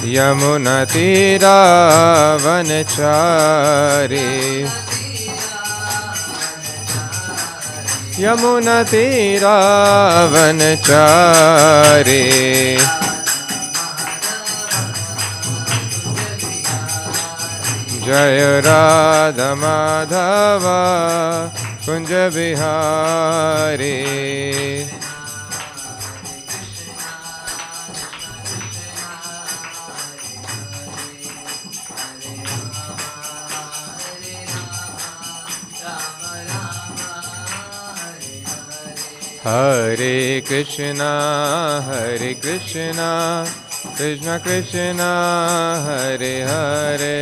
यमुना तीरा वनचारी, यमुना तीरा वनचारी। जय राधा माधव कुंज बिहारी। हरे कृष्णा कृष्णा कृष्णा हरे हरे,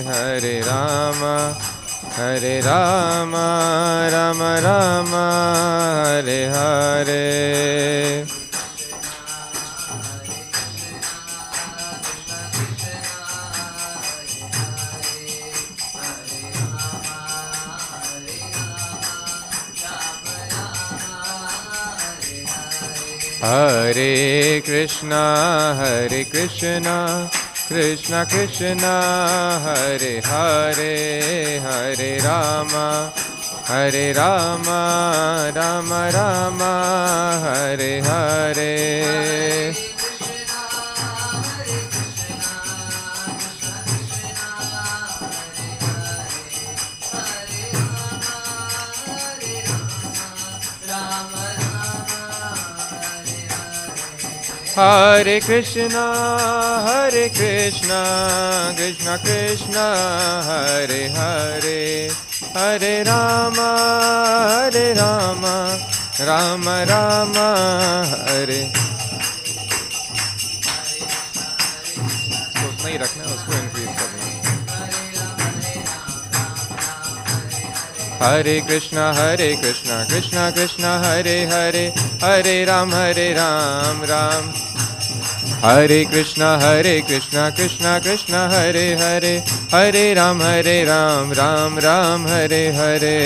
हरे राम राम राम हरे हरे। हरे कृष्णा कृष्णा कृष्णा हरे हरे, हरे राम राम राम हरे हरे। हरे कृष्णा कृष्णा कृष्णा हरे हरे, हरे राम राम राम हरे। उतना ही रखना है, उसको इंक्रीज करना। हरे कृष्णा कृष्णा कृष्णा हरे हरे, हरे राम राम। हरे कृष्णा कृष्णा कृष्णा हरे हरे, हरे राम राम राम हरे हरे।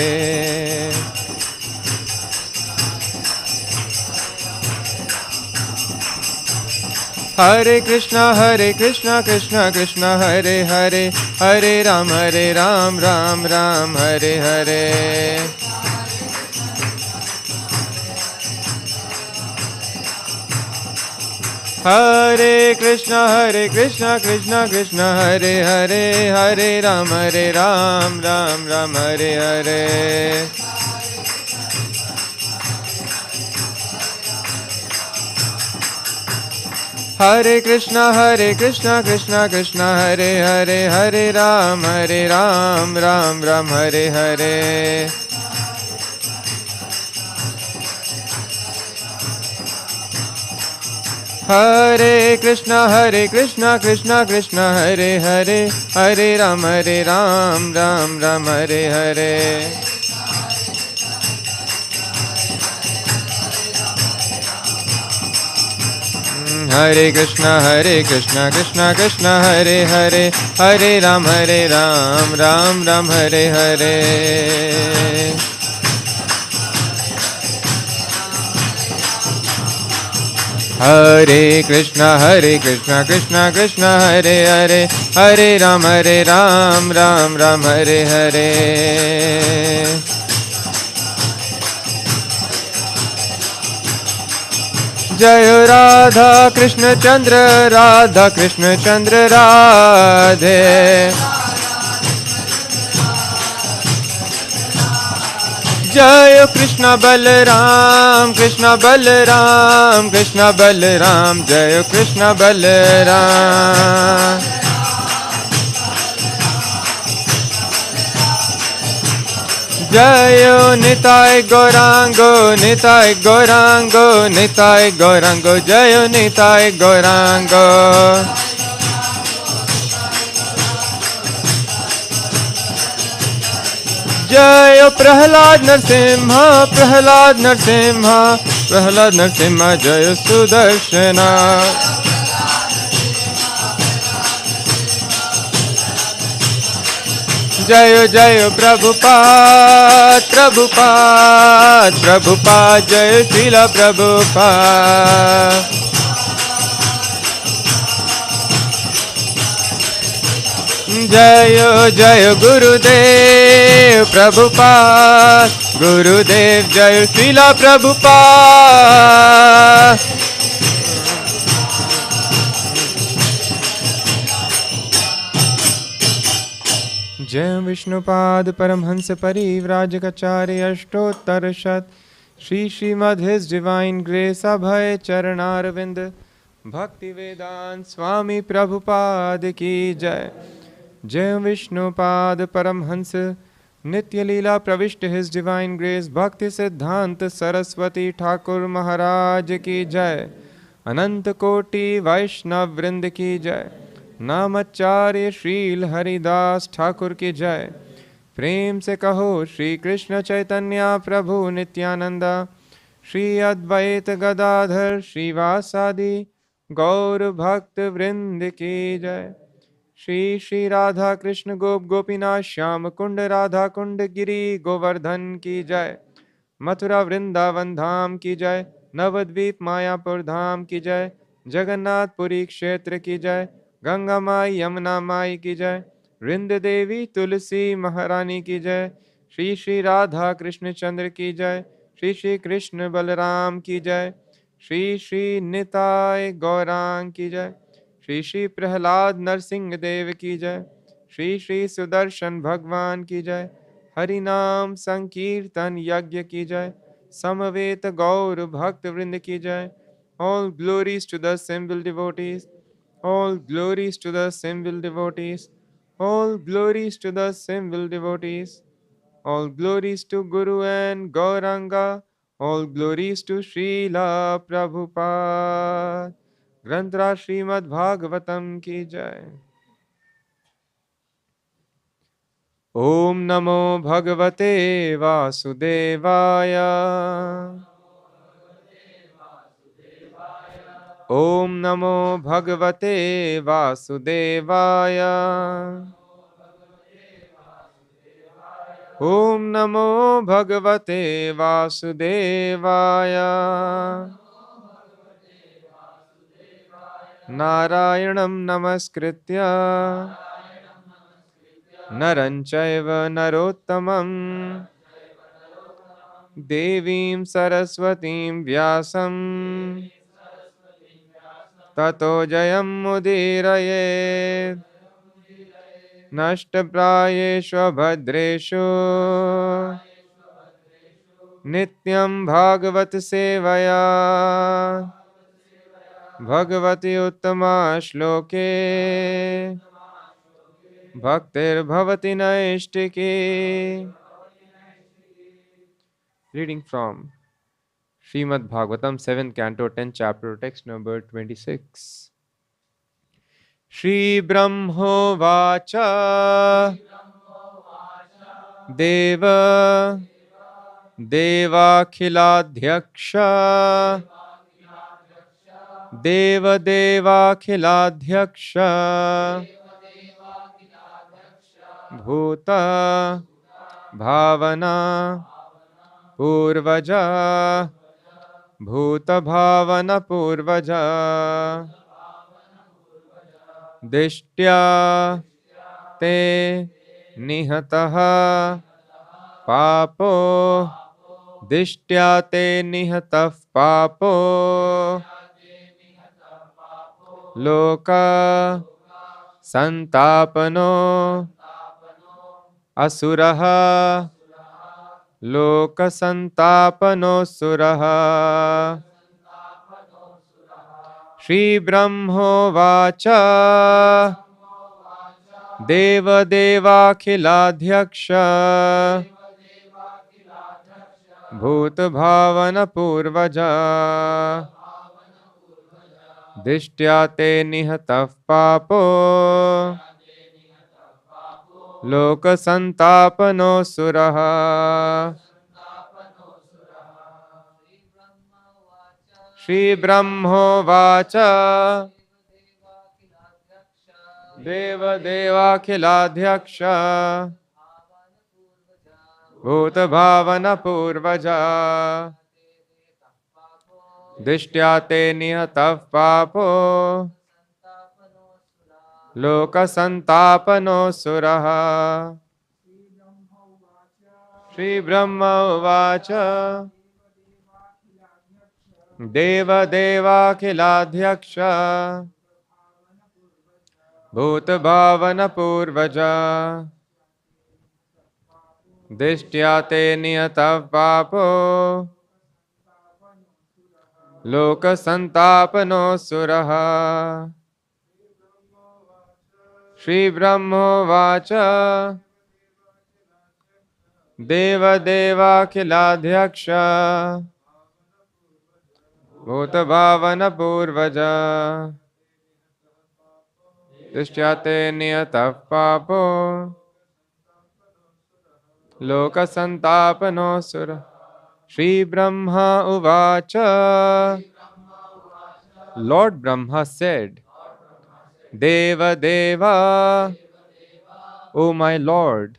हरे कृष्णा कृष्णा कृष्णा हरे हरे, हरे राम राम राम हरे हरे। हरे कृष्णा कृष्णा कृष्णा हरे हरे, हरे राम राम राम हरे हरे। हरे कृष्णा कृष्णा कृष्णा हरे हरे, हरे राम राम राम हरे हरे। हरे कृष्णा कृष्णा कृष्णा हरे हरे, हरे राम राम राम हरे हरे। हरे कृष्णा कृष्णा कृष्णा हरे हरे, हरे राम राम राम हरे हरे। हरे कृष्णा कृष्णा कृष्णा हरे हरे, हरे राम राम राम हरे हरे। जय राधा कृष्ण चंद्र राधे। जय कृष्ण बलराम कृष्ण बलराम जय कृष्ण बलराम। जय निताय गौरांगो जय निताय गौरांगो। जय प्रहलाद नरसिम्हा जय सुदर्शना। जय जय प्रभुपाद प्रभुपाद प्रभुपाद जय श्रील प्रभुपाद। जय जय गुरुदेव प्रभुपाद गुरुदेव जय श्रील प्रभुपाद। जय विष्णुपाद परमहंस परिव्राजकाचार्य अष्टोत्तर शत Shri Srimad his divine grace Abhay Charanaravinda Bhaktivedanta स्वामी प्रभुपाद की जय। जय विष्णुपाद परमहंस नित्य लीला प्रविष्ट हिज डिवाइन ग्रेस भक्ति सिद्धांत सरस्वती ठाकुर महाराज की जय। अनंत कोटि वैष्णव वृंद की जय। नामाचार्य श्रील हरिदास ठाकुर की जय। प्रेम से कहो श्री कृष्ण चैतन्य प्रभु नित्यानंदा श्री अद्वैत गदाधर श्रीवासादि गौर भक्त वृंद की जय। श्री श्री राधा कृष्ण गोप गोपीनाथ श्याम कुंड राधा कुंड गिरी गोवर्धन की जय। मथुरा वृंदावन धाम की जय। नवद्वीप मायापुर धाम की जय। जगन्नाथपुरी क्षेत्र की जय। गंगा माई यमुना माई की जय। वृंद देवी तुलसी महारानी की जय। श्री श्री राधा कृष्ण चंद्र की जय। श्री श्री कृष्ण बलराम की जय। श्री श्री निताय गौरांग की जय। श्री श्री प्रहलाद नरसिंह देव की जय। श्री श्री सुदर्शन भगवान की जय। हरि नाम संकीर्तन यज्ञ की जय। समवेत गौर भक्त वृंद की जय। All glories to the assembled devotees. All glories to the assembled devotees. All glories to the assembled devotees. All glories to Guru and Gauranga. All glories to Srila Prabhupada. ग्रंथरा Śrīmad-Bhāgavatam की जय। ओम नमो भगवते वासुदेवाय। ओम नमो भगवते वासुदेवाय। ओम नमो भगवते वासुदेवाय। नारायणं नमस्कृत्य नरं चैव नरोत्तमं देवीं सरस्वतीं व्यासं ततो जयमुदीरयेत्। नष्टप्रायेषु भद्रेषु नित्यं भागवत सेवया भगवति उत्तमा श्लोके भक्तिर्भवति नैष्टिकी। Reading from Śrīmad-Bhāgavatam 7th Canto 10th Chapter Text number 26. Shri Brahmovacha Deva Devakhiladhyaksha Deva Devakhiladhyaksha Bhuta Bhavana Purvaja Bhuta Bhavana Purvaja Dishtya Te Nihataha Papo Dishtya Te Nihatah Papo Loka Santapano Asuraha Loka Santapano Suraha. Shri Brahmo Vacha Deva Devakhiladhyaksha Bhuta Bhavana Purvaja Dishtya Te Nihatah Papo Loka Santapano Suraha. Shri Brahmo Vacha Deva Devakhiladhyaksha Bhuta Bhavana Purvaja Dishtya Te Nihatav Papo Loka Santapano Suraha Shri Brahma Uvacha Deva Deva Khiladhyaksha Bhuta Bhavana Purvaja Dishtya Te Nihatav Papo Loka Santapano Suraha Shri Brahma Vacha Deva Deva Khiladhyaksha Bhuta Bhavana Purvaja Drishyate Niyatav Papo Loka Santapano Sura Shri Brahma Uvacha Lord Brahma said, Deva Deva, O my Lord,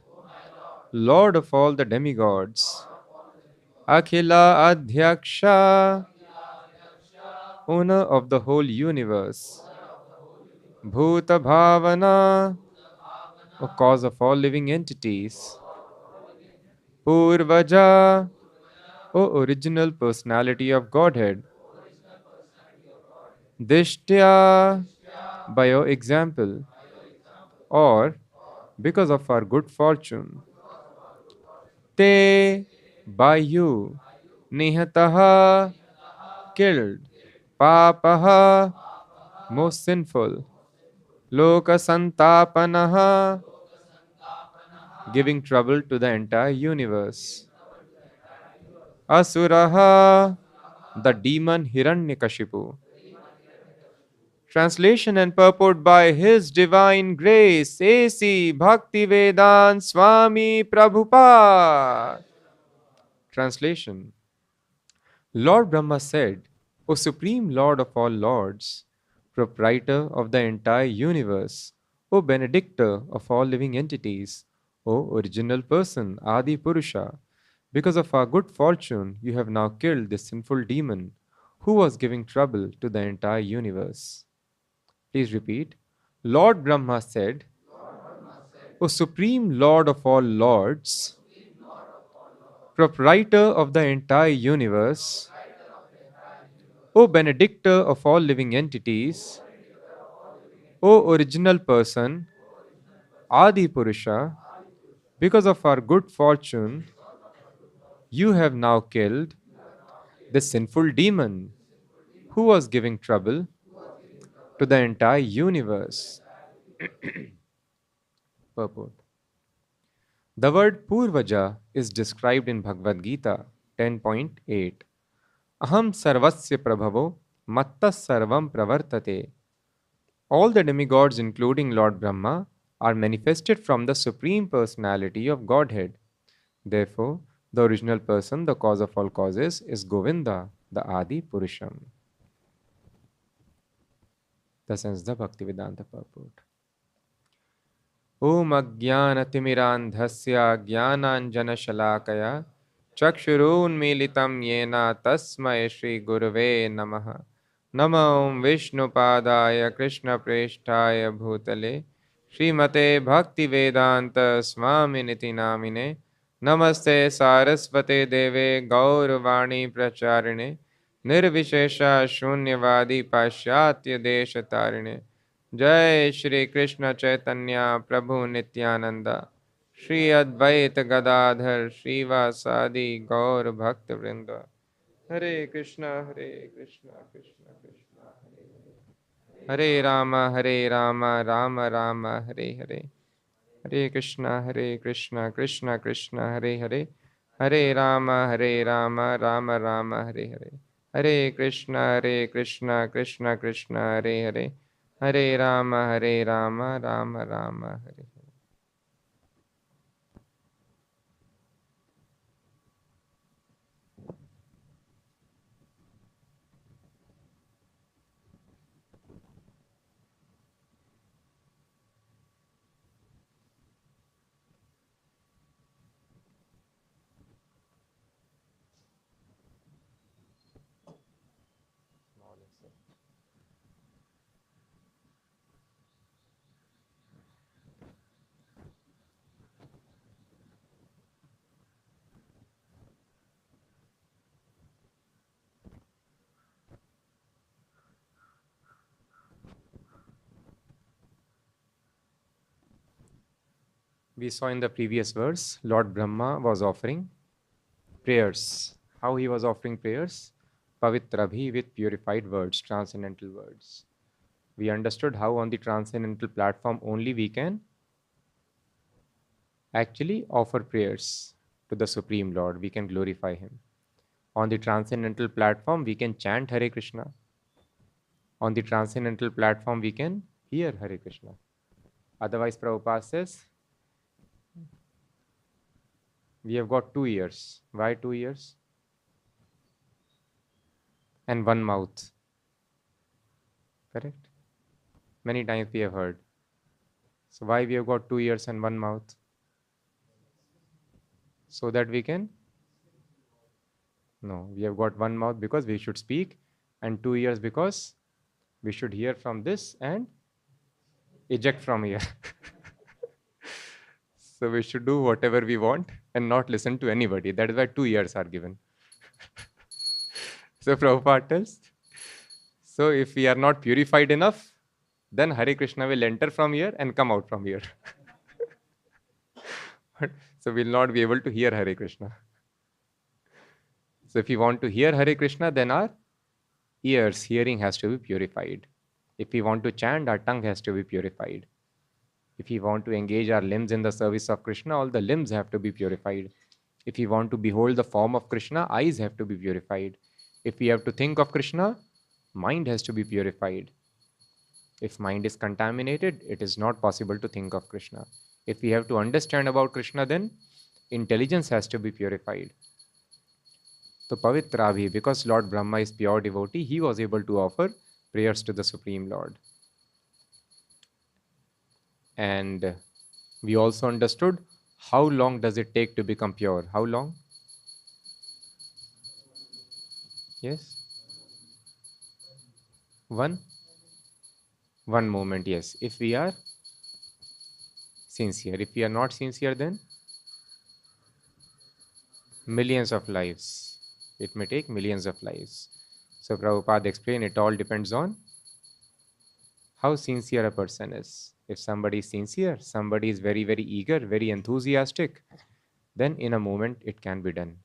Lord of all the demigods, Akhila Adhyaksha, owner of the whole universe, Bhuta Bhavana, o cause of all living entities, Purvaja, O original personality of Godhead, Dishtya, by your example, or because of our good fortune, Te, by you, Nihataha, killed, Papaha, most sinful, Loka Santapanaha, giving trouble to the entire universe, Asuraha, the demon Hiranyakashipu. Translation and purport by His Divine Grace, A.C. Bhaktivedanta Swami Prabhupada. Translation. Lord Brahma said, O Supreme Lord of all Lords, Proprietor of the entire universe, O Benedictor of all living entities, O Original Person, Adi Purusha, because of our good fortune, you have now killed this sinful demon who was giving trouble to the entire universe. Please repeat. Lord Brahma said, O Supreme Lord of all Lords, Proprietor of the entire universe, O Benedictor of all living entities, O Original Person, Adi Purusha, because of our good fortune, you have now killed the sinful demon who was giving trouble to the entire universe. Purport. The word Purvaja is described in Bhagavad Gita 10.8. Aham sarvasya prabhavo mattas sarvam pravartate. All the demigods, including Lord Brahma, are manifested from the Supreme Personality of Godhead. Therefore, the original person, the cause of all causes, is Govinda, the Adi Purusham. Thus ends the Bhaktivedanta purport. Om Ajnanatimirandhasya Jnananjanashalakaya Chakshurunmilitam Yena Tasmai Shri Gurave Namaha. Namo Vishnupadaya Krishna Preshtaya Bhutale Srimate Bhaktivedanta Swami Niti Namine Namaste Sarasvate Deve Gaurvani Pracharine Nirvishesha Shunyavadi Pashyatya Deshatarine जय श्री कृष्ण चैतन्य प्रभु नित्यानंद श्री अद्वैत गदाधर श्रीवासादि गौर भक्त वृंद हरे कृष्णा कृष्णा कृष्णा हरे Ram Ram Ram Hare Hare Hare Krishna Krishna Krishna Hare Hare Hare Ram Ram Ram Hare Hare Hare Krishna Krishna Krishna Hare Hare Hare Ram Ram Ram Hare Hare. We saw in the previous verse, Lord Brahma was offering prayers. How he was offering prayers? Pavitrabhi, with purified words, transcendental words. We understood how on the transcendental platform only we can actually offer prayers to the Supreme Lord. We can glorify Him. On the transcendental platform, we can chant Hare Krishna. On the transcendental platform, we can hear Hare Krishna. Otherwise, Prabhupada says, we have got 2 ears. Why 2 ears? And 1 mouth. Correct? Many times we have heard. So why we have got 2 ears and 1 mouth? So that we can? No, we have got 1 mouth because we should speak, and 2 ears because we should hear from this and eject from here. So we should do whatever we want and not listen to anybody. That is why 2 ears are given. So Prabhupada tells, so if we are not purified enough, then Hare Krishna will enter from here and come out from here. So we'll not be able to hear Hare Krishna. So if we want to hear Hare Krishna, then our ears, hearing has to be purified. If we want to chant, our tongue has to be purified. If we want to engage our limbs in the service of Krishna, all the limbs have to be purified. If we want to behold the form of Krishna, eyes have to be purified. If we have to think of Krishna, mind has to be purified. If mind is contaminated, it is not possible to think of Krishna. If we have to understand about Krishna, then intelligence has to be purified. So Pavitrabhi, because Lord Brahma is pure devotee, he was able to offer prayers to the Supreme Lord. And we also understood how long does it take to become pure? How long? Yes? One moment, yes. If we are sincere. If we are not sincere, then millions of lives. It may take millions of lives. So Prabhupada explained it all depends on how sincere a person is. If somebody is sincere, somebody is very, very eager, very enthusiastic, then in a moment it can be done.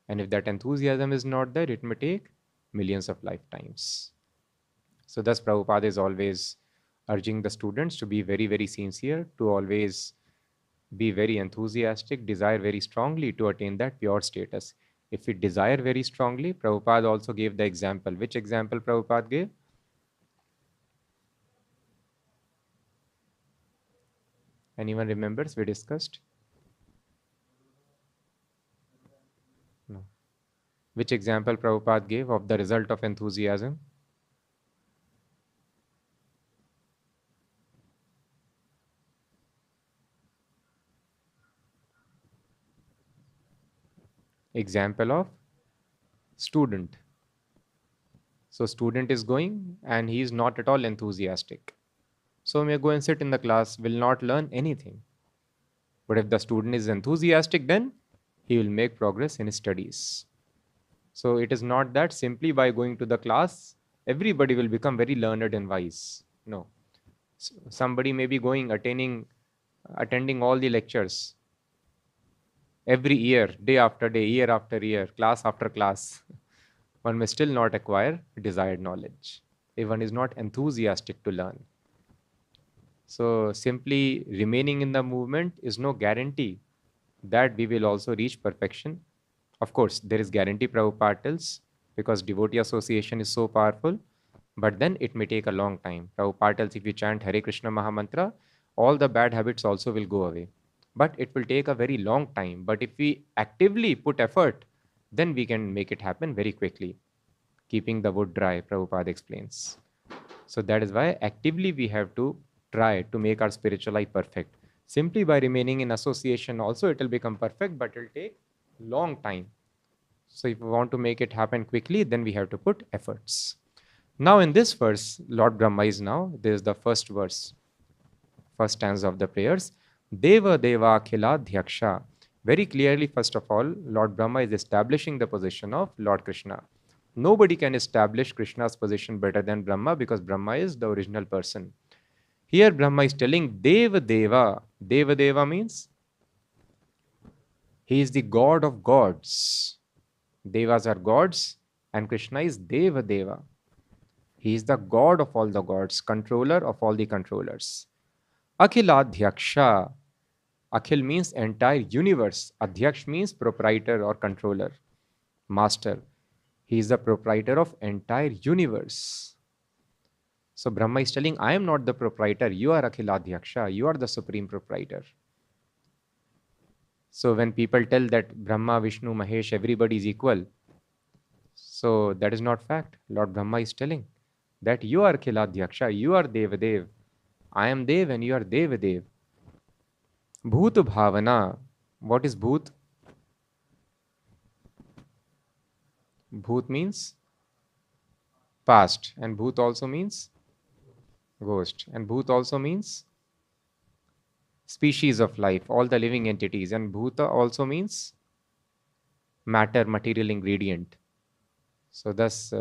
And if that enthusiasm is not there, it may take millions of lifetimes. So thus Prabhupada is always urging the students to be very, very sincere, to always be very enthusiastic, desire very strongly to attain that pure status. If we desire very strongly, Prabhupada also gave the example. Which example Prabhupada gave? Anyone remembers? We discussed? No. Which example Prabhupada gave of the result of enthusiasm? Example of student. So student is going and he is not at all enthusiastic. So may go and sit in the class, will not learn anything. But if the student is enthusiastic, then he will make progress in his studies. So it is not that simply by going to the class, everybody will become very learned and wise. No. Somebody may be going, attending all the lectures every year, day after day, year after year, class after class. One may still not acquire desired knowledge if one is not enthusiastic to learn. So simply remaining in the movement is no guarantee that we will also reach perfection. Of course, there is guarantee, Prabhupada tells, because devotee association is so powerful, but then it may take a long time. Prabhupada tells if you chant Hare Krishna Mahamantra, all the bad habits also will go away. But it will take a very long time. But if we actively put effort, then we can make it happen very quickly. Keeping the wood dry, Prabhupada explains. So that is why actively we have to try to make our spiritual life perfect. Simply by remaining in association also it will become perfect, but it will take long time. So if we want to make it happen quickly, then we have to put efforts. Now in this verse, Lord Brahma is now, there is the first verse, first stanza of the prayers. Deva Deva Akhila Dhyaksha. Very clearly, first of all, Lord Brahma is establishing the position of Lord Krishna. Nobody can establish Krishna's position better than Brahma because Brahma is the original person. Here Brahma is telling Deva Deva. Deva Deva means he is the god of gods. Devas are gods and Krishna is Deva Deva. He is the god of all the gods, controller of all the controllers. Akhiladhyaksha. Akhil means entire universe. Adhyaksh means proprietor or controller, master. He is the proprietor of entire universe. So Brahma is telling, I am not the proprietor. You are Akhiladhyaksha. You are the supreme proprietor. So when people tell that Brahma, Vishnu, Mahesh, everybody is equal, so that is not fact. Lord Brahma is telling that you are Akhiladhyaksha. You are Devadev. I am Dev and you are Devadev. Bhoot Bhavana. What is Bhoot? Bhoot means past, and Bhoot also means ghost, and Bhoot also means species of life, all the living entities, and Bhuta also means matter, material ingredient. So thus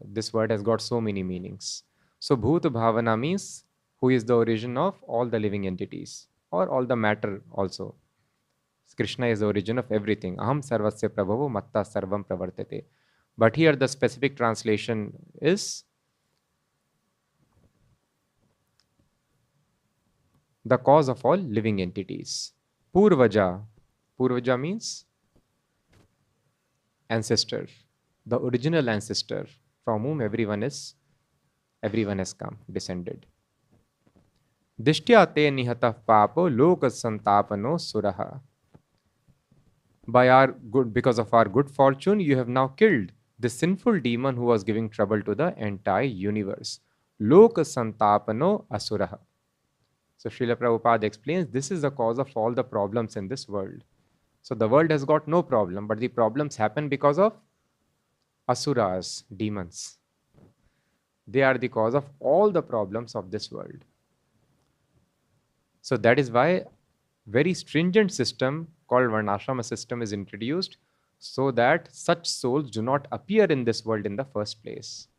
this word has got so many meanings. So Bhuta Bhavana means who is the origin of all the living entities or all the matter also. Krishna is the origin of everything. Aham sarvasya prabhavo matta sarvam pravartate. But here the specific translation is the cause of all living entities. Purvaja. Purvaja means ancestor, the original ancestor from whom everyone has come, descended. Dishtya te nihata papo loka santapano suraha. Because of our good fortune, you have now killed the sinful demon who was giving trouble to the entire universe. Loka santapano asuraha. So Srila Prabhupada explains this is the cause of all the problems in this world. So the world has got no problem, but the problems happen because of asuras, demons. They are the cause of all the problems of this world. So that is why very stringent system called Varnashrama system is introduced so that such souls do not appear in this world in the first place.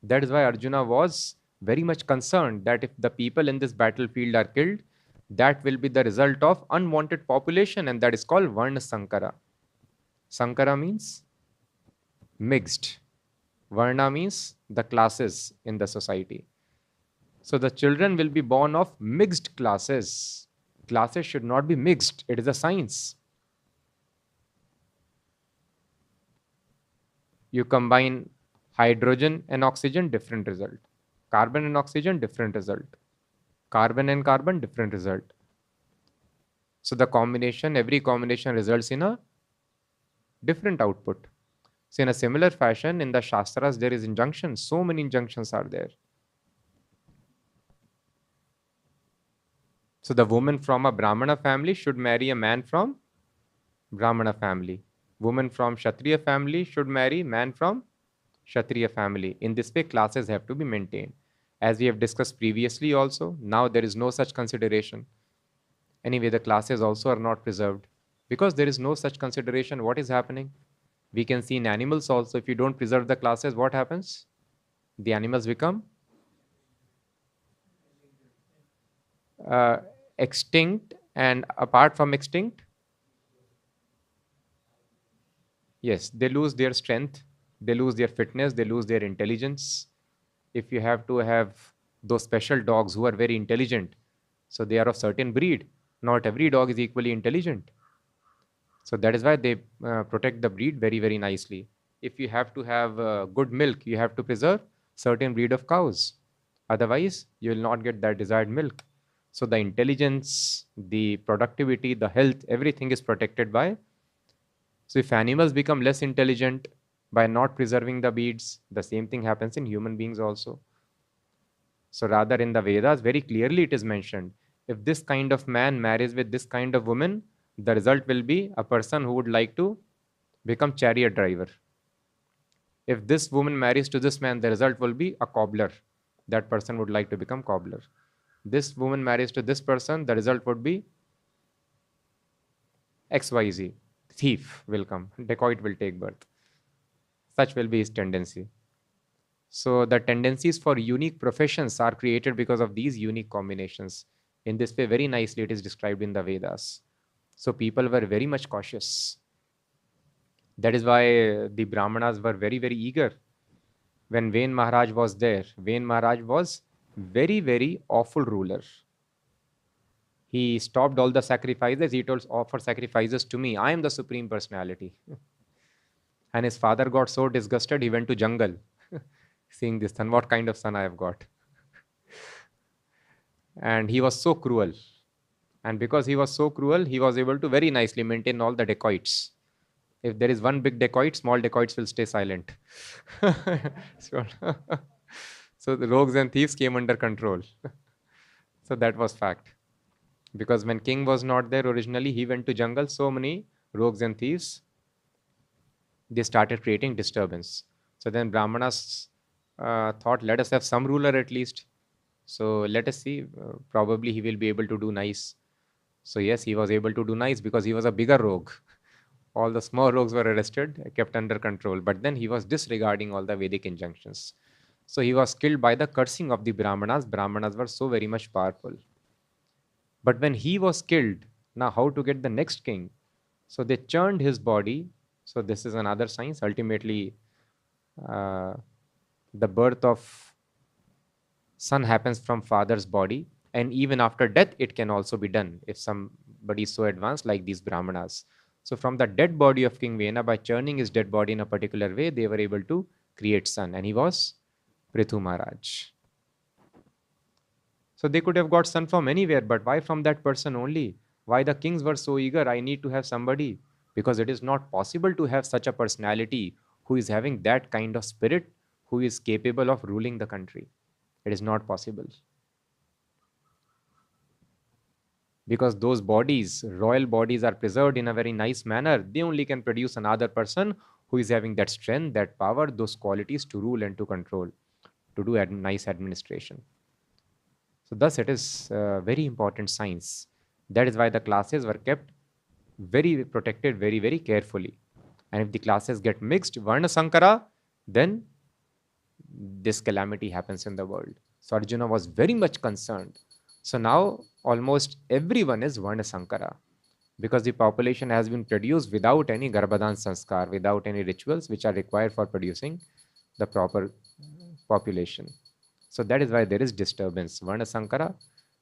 That is why Arjuna was very much concerned that if the people in this battlefield are killed, that will be the result of unwanted population, and that is called Varna Sankara. Sankara means mixed. Varna means the classes in the society. So the children will be born of mixed classes. Classes should not be mixed. It is a science. You combine hydrogen and oxygen, different result. Carbon and oxygen, different result. Carbon and carbon, different result. So the combination, every combination results in a different output. So in a similar fashion, in the Shastras, there is injunctions. So many injunctions are there. So the woman from a Brahmana family should marry a man from Brahmana family. Woman from Kshatriya family should marry man from Kshatriya family. In this way, classes have to be maintained. As we have discussed previously also, now there is no such consideration. Anyway, the classes also are not preserved. Because there is no such consideration, what is happening? We can see in animals also, if you don't preserve the classes, what happens? The animals become extinct, and apart from extinct, yes, they lose their strength, they lose their fitness, they lose their intelligence. If you have to have those special dogs who are very intelligent, so they are of certain breed. Not every dog is equally intelligent. So that is why they protect the breed very, very nicely. If you have to have good milk, you have to preserve certain breed of cows. Otherwise, you will not get that desired milk. So the intelligence, the productivity, the health, everything is protected by. So if animals become less intelligent by not preserving the breeds, the same thing happens in human beings also. So rather in the Vedas, very clearly it is mentioned, if this kind of man marries with this kind of woman, the result will be a person who would like to become chariot driver. If this woman marries to this man, the result will be a cobbler. That person would like to become cobbler. This woman marries to this person, the result would be XYZ. Thief will come, dacoit will take birth. Such will be his tendency. So the tendencies for unique professions are created because of these unique combinations. In this way, very nicely it is described in the Vedas. So people were very much cautious. That is why the Brahmanas were very, very eager. When Vain Maharaj was there, Vain Maharaj was very, very awful ruler. He stopped all the sacrifices. He told, offer sacrifices to me. I am the supreme personality. And his father got so disgusted, he went to jungle. Seeing this son, what kind of son I have got. And he was so cruel. And because he was so cruel, he was able to very nicely maintain all the dacoits. If there is one big dacoit, small dacoits will stay silent. So the rogues and thieves came under control. So that was fact. Because when king was not there originally, he went to jungle. So many rogues and thieves, they started creating disturbance. So then Brahmanas thought, let us have some ruler at least. So let us see, probably he will be able to do nice. So yes, he was able to do nice because he was a bigger rogue. All the small rogues were arrested, kept under control. But then he was disregarding all the Vedic injunctions. So he was killed by the cursing of the Brahmanas. Brahmanas were so very much powerful. But when he was killed, now how to get the next king? So they churned his body. So this is another science. Ultimately, the birth of son happens from father's body. And even after death, it can also be done if somebody is so advanced like these Brahmanas. So from the dead body of King Vena, by churning his dead body in a particular way, they were able to create son. And he was Prithu Maharaj. So they could have got son from anywhere, but why from that person only? Why the kings were so eager? I need to have somebody. Because it is not possible to have such a personality who is having that kind of spirit, who is capable of ruling the country. It is not possible. Because those bodies, royal bodies, are preserved in a very nice manner. They only can produce another person who is having that strength, that power, those qualities to rule and to control, to do nice administration. So thus it is very important science. That is why the classes were kept very protected, very, very carefully. And if the classes get mixed, Varna Sankara, then this calamity happens in the world. So Arjuna was very much concerned. So now almost everyone is Varna Sankara, because the population has been produced without any Garbhadan Sanskar, without any rituals which are required for producing the proper population. So that is why there is disturbance. Varna Sankara,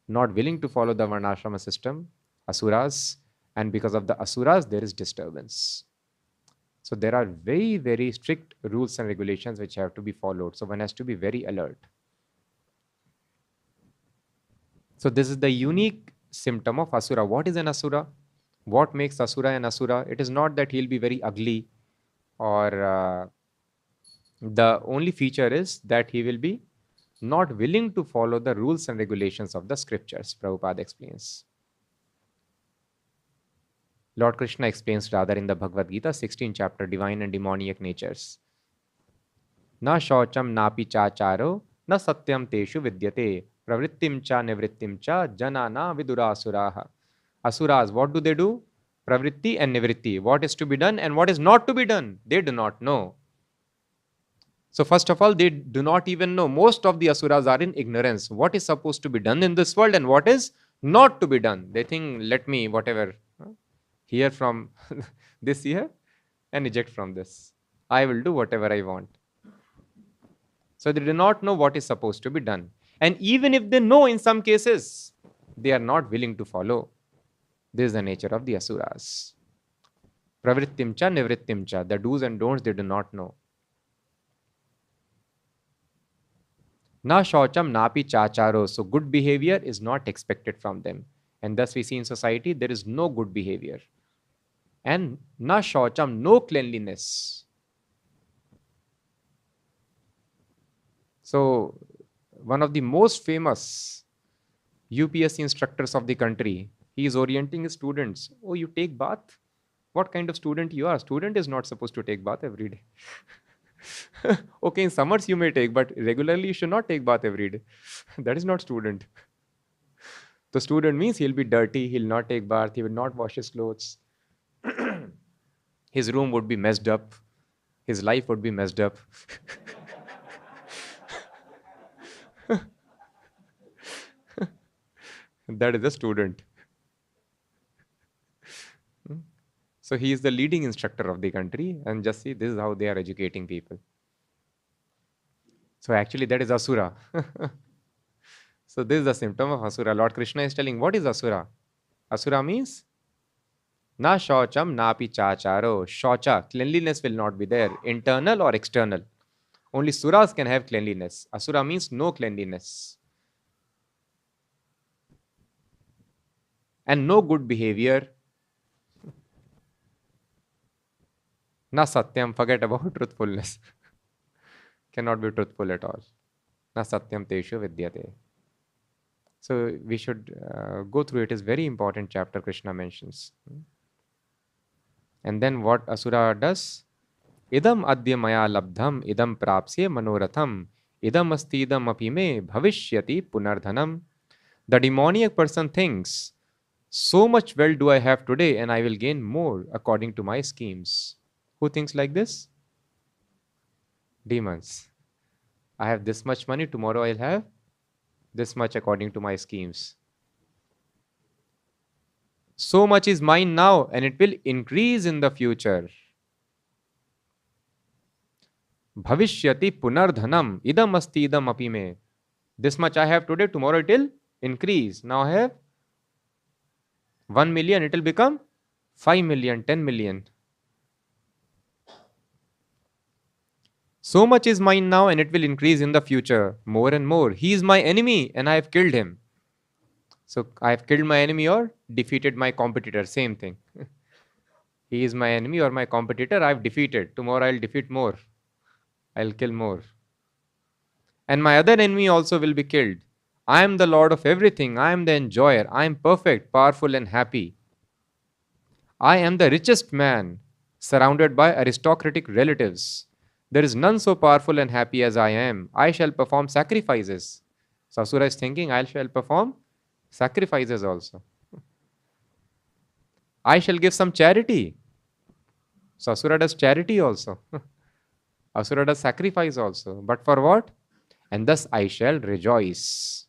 not willing to follow the Varnashrama system, Asuras, and because of the Asuras, there is disturbance. So there are very, very strict rules and regulations which have to be followed. So one has to be very alert. So this is the unique symptom of Asura. What is an Asura? What makes Asura an Asura? It is not that he'll be very ugly, or the only feature is that he will be not willing to follow the rules and regulations of the scriptures, Prabhupada explains. Lord Krishna explains rather in the Bhagavad Gita, 16th chapter, divine and demoniac natures. Na shaucham napi chacharo, na satyam teshu vidyate, pravrittim cha nivrittim cha, janana vidura asuraha. Asuras, what do? Pravritti and nivritti. What is to be done and what is not to be done, they do not know. So first of all, they do not even know. Most of the Asuras are in ignorance. What is supposed to be done in this world and what is not to be done. They think, let me whatever hear from this here and eject from this. I will do whatever I want. So they do not know what is supposed to be done. And even if they know, in some cases, they are not willing to follow. This is the nature of the Asuras. Pravrittim cha, nivrittim cha. The do's and don'ts they do not know. Na shaucham napi chacharo. So good behavior is not expected from them. And thus we see in society there is no good behavior. And na shaucham, no cleanliness. So one of the most famous UPSC instructors of the country, he is orienting his students. Oh, you take bath? What kind of student you are? Student is not supposed to take bath every day. Okay, in summers you may take, but regularly you should not take bath every day. That is not student. The student means he'll be dirty, he'll not take bath, he will not wash his clothes. His room would be messed up. His life would be messed up. That is a student. So he is the leading instructor of the country, and just see, this is how they are educating people. So actually that is asura. So this is the symptom of asura. Lord Krishna is telling, what is asura? Asura means na shaucham na pi chacharo. Shaucha, cleanliness will not be there, internal or external. Only suras can have cleanliness. Asura means no cleanliness. And no good behavior. Na satyam, forget about truthfulness. Cannot be truthful at all. Na satyam teshu vidyate. So we should go through it. It's very important chapter Krishna mentions. And then what asura does? Idam adya maya labdham, idam prapsye manoratham, idam asti idam api me bhavishyati punardhanam. The demoniac person thinks, so much wealth do I have today and I will gain more according to my schemes. Who thinks like this? Demons. I have this much money, tomorrow I'll have this much according to my schemes. So much is mine now and it will increase in the future. Bhavishyati punardhanam, idam asti idam api me. This much I have today, tomorrow it will increase. Now I have 1 million, it will become 5 million, 10 million. So much is mine now and it will increase in the future, more and more. He is my enemy and I have killed him. So I have killed my enemy or defeated my competitor, same thing. He is my enemy or my competitor, I have defeated. Tomorrow I'll defeat more. I'll kill more. And my other enemy also will be killed. I am the Lord of everything. I am the enjoyer. I am perfect, powerful and happy. I am the richest man, surrounded by aristocratic relatives. There is none so powerful and happy as I am. I shall perform sacrifices. So Asura is thinking, I shall perform sacrifices also. I shall give some charity. So Asura does charity also. Asura does sacrifice also. But for what? And thus I shall rejoice.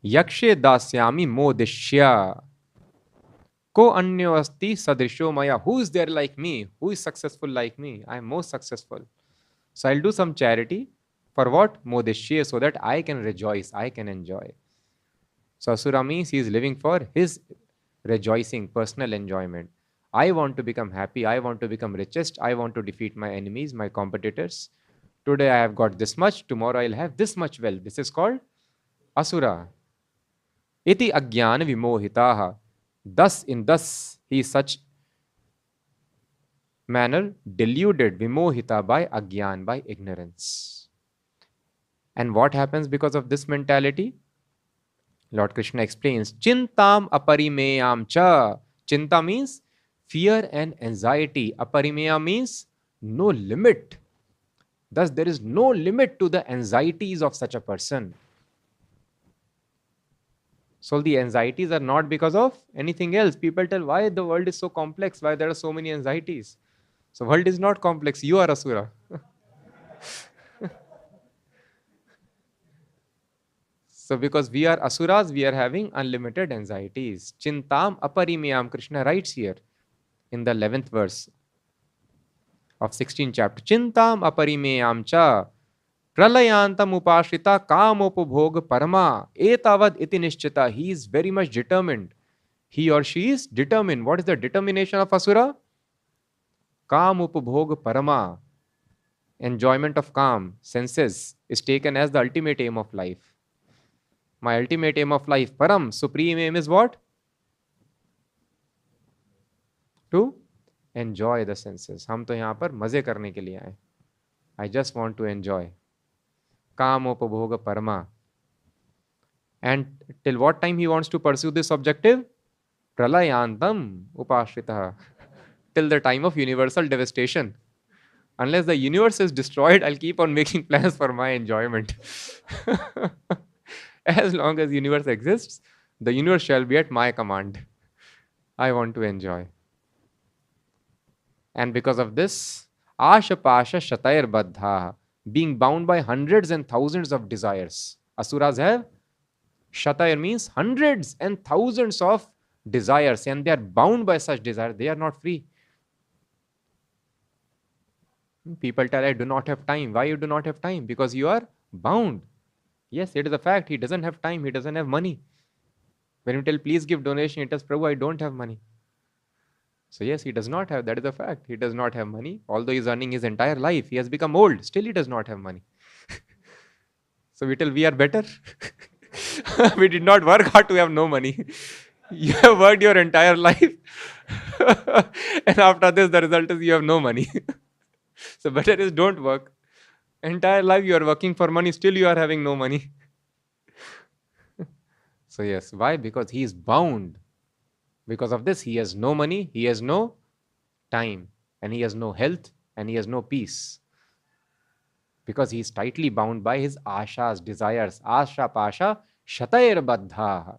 Yakshe dasyami modishya. Ko anyo asti sadrisho maya. Who is there like me? Who is successful like me? I am most successful. So I'll do some charity. For what? Modishya, so that I can rejoice, I can enjoy. So Asura means he is living for his rejoicing, personal enjoyment. I want to become happy. I want to become richest. I want to defeat my enemies, my competitors. Today I have got this much. Tomorrow I'll have this much wealth. This is called Asura. Iti agyana vimohitaha. Thus, he is such manner deluded, vimohita, by agyan, by ignorance. And what happens because of this mentality? Lord Krishna explains, Chintam aparimeyam cha. Chinta means fear and anxiety. Aparimeya means no limit. Thus, there is no limit to the anxieties of such a person. So the anxieties are not because of anything else. People tell why the world is so complex, why there are so many anxieties. So world is not complex, you are Asura. So because we are Asuras, we are having unlimited anxieties. Chintam aparimeyam, Krishna writes here in the 11th verse of 16th chapter. Chintam aparimeyam cha. Pralayantam upashrita kamopubhog parama etavad iti nishchita. He is very much determined. He or she is determined. What is the determination of Asura? Kamopubhog parama. Enjoyment of calm, senses, is taken as the ultimate aim of life. My ultimate aim of life, param, supreme aim is what? To enjoy the senses. हम तो यहाँ पर मजे करने के लिए आए. I just want to enjoy. Kamopabhoga parama. And till what time he wants to pursue this objective? Pralayantam upashritaha. Till the time of universal devastation. Unless the universe is destroyed, I'll keep on making plans for my enjoyment. As long as the universe exists, the universe shall be at my command. I want to enjoy. And because of this, Asha Pasha Shatayar Baddha, being bound by hundreds and thousands of desires. Asuras have Shatayar means hundreds and thousands of desires, and they are bound by such desires. They are not free. People tell, I do not have time. Why you do not have time? Because you are bound. Yes, it is a fact. He doesn't have time. He doesn't have money. When you tell, please give donation, it tells, Prabhu, I don't have money. So yes, he does not have. That is a fact. He does not have money. Although he is earning his entire life, he has become old. Still, he does not have money. So we tell, we are better. We did not work hard to have no money. You have worked your entire life. And after this, the result is you have no money. So better is don't work. Entire life you are working for money, still you are having no money. So yes, why? Because he is bound. Because of this, he has no money, he has no time, and he has no health, and he has no peace. Because he is tightly bound by his ashas, desires. Asha pasha shatair baddha.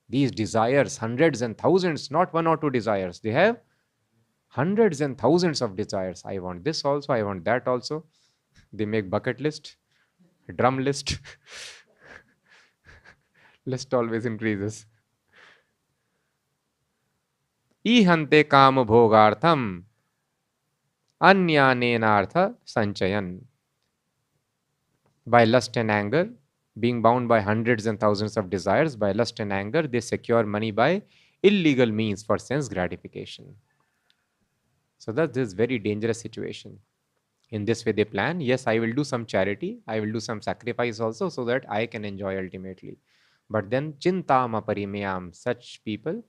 These desires, hundreds and thousands, not one or two desires. They have hundreds and thousands of desires. I want this also, I want that also. They make bucket list, drum list. List always increases. Ihante kam bhogartham anyanenartha sanchayan. By lust and anger, being bound by hundreds and thousands of desires, by lust and anger, they secure money by illegal means for sense gratification. So that's this very dangerous situation. In this way they plan, yes, I will do some charity, I will do some sacrifice also so that I can enjoy ultimately. But then chintama parimayam, such people,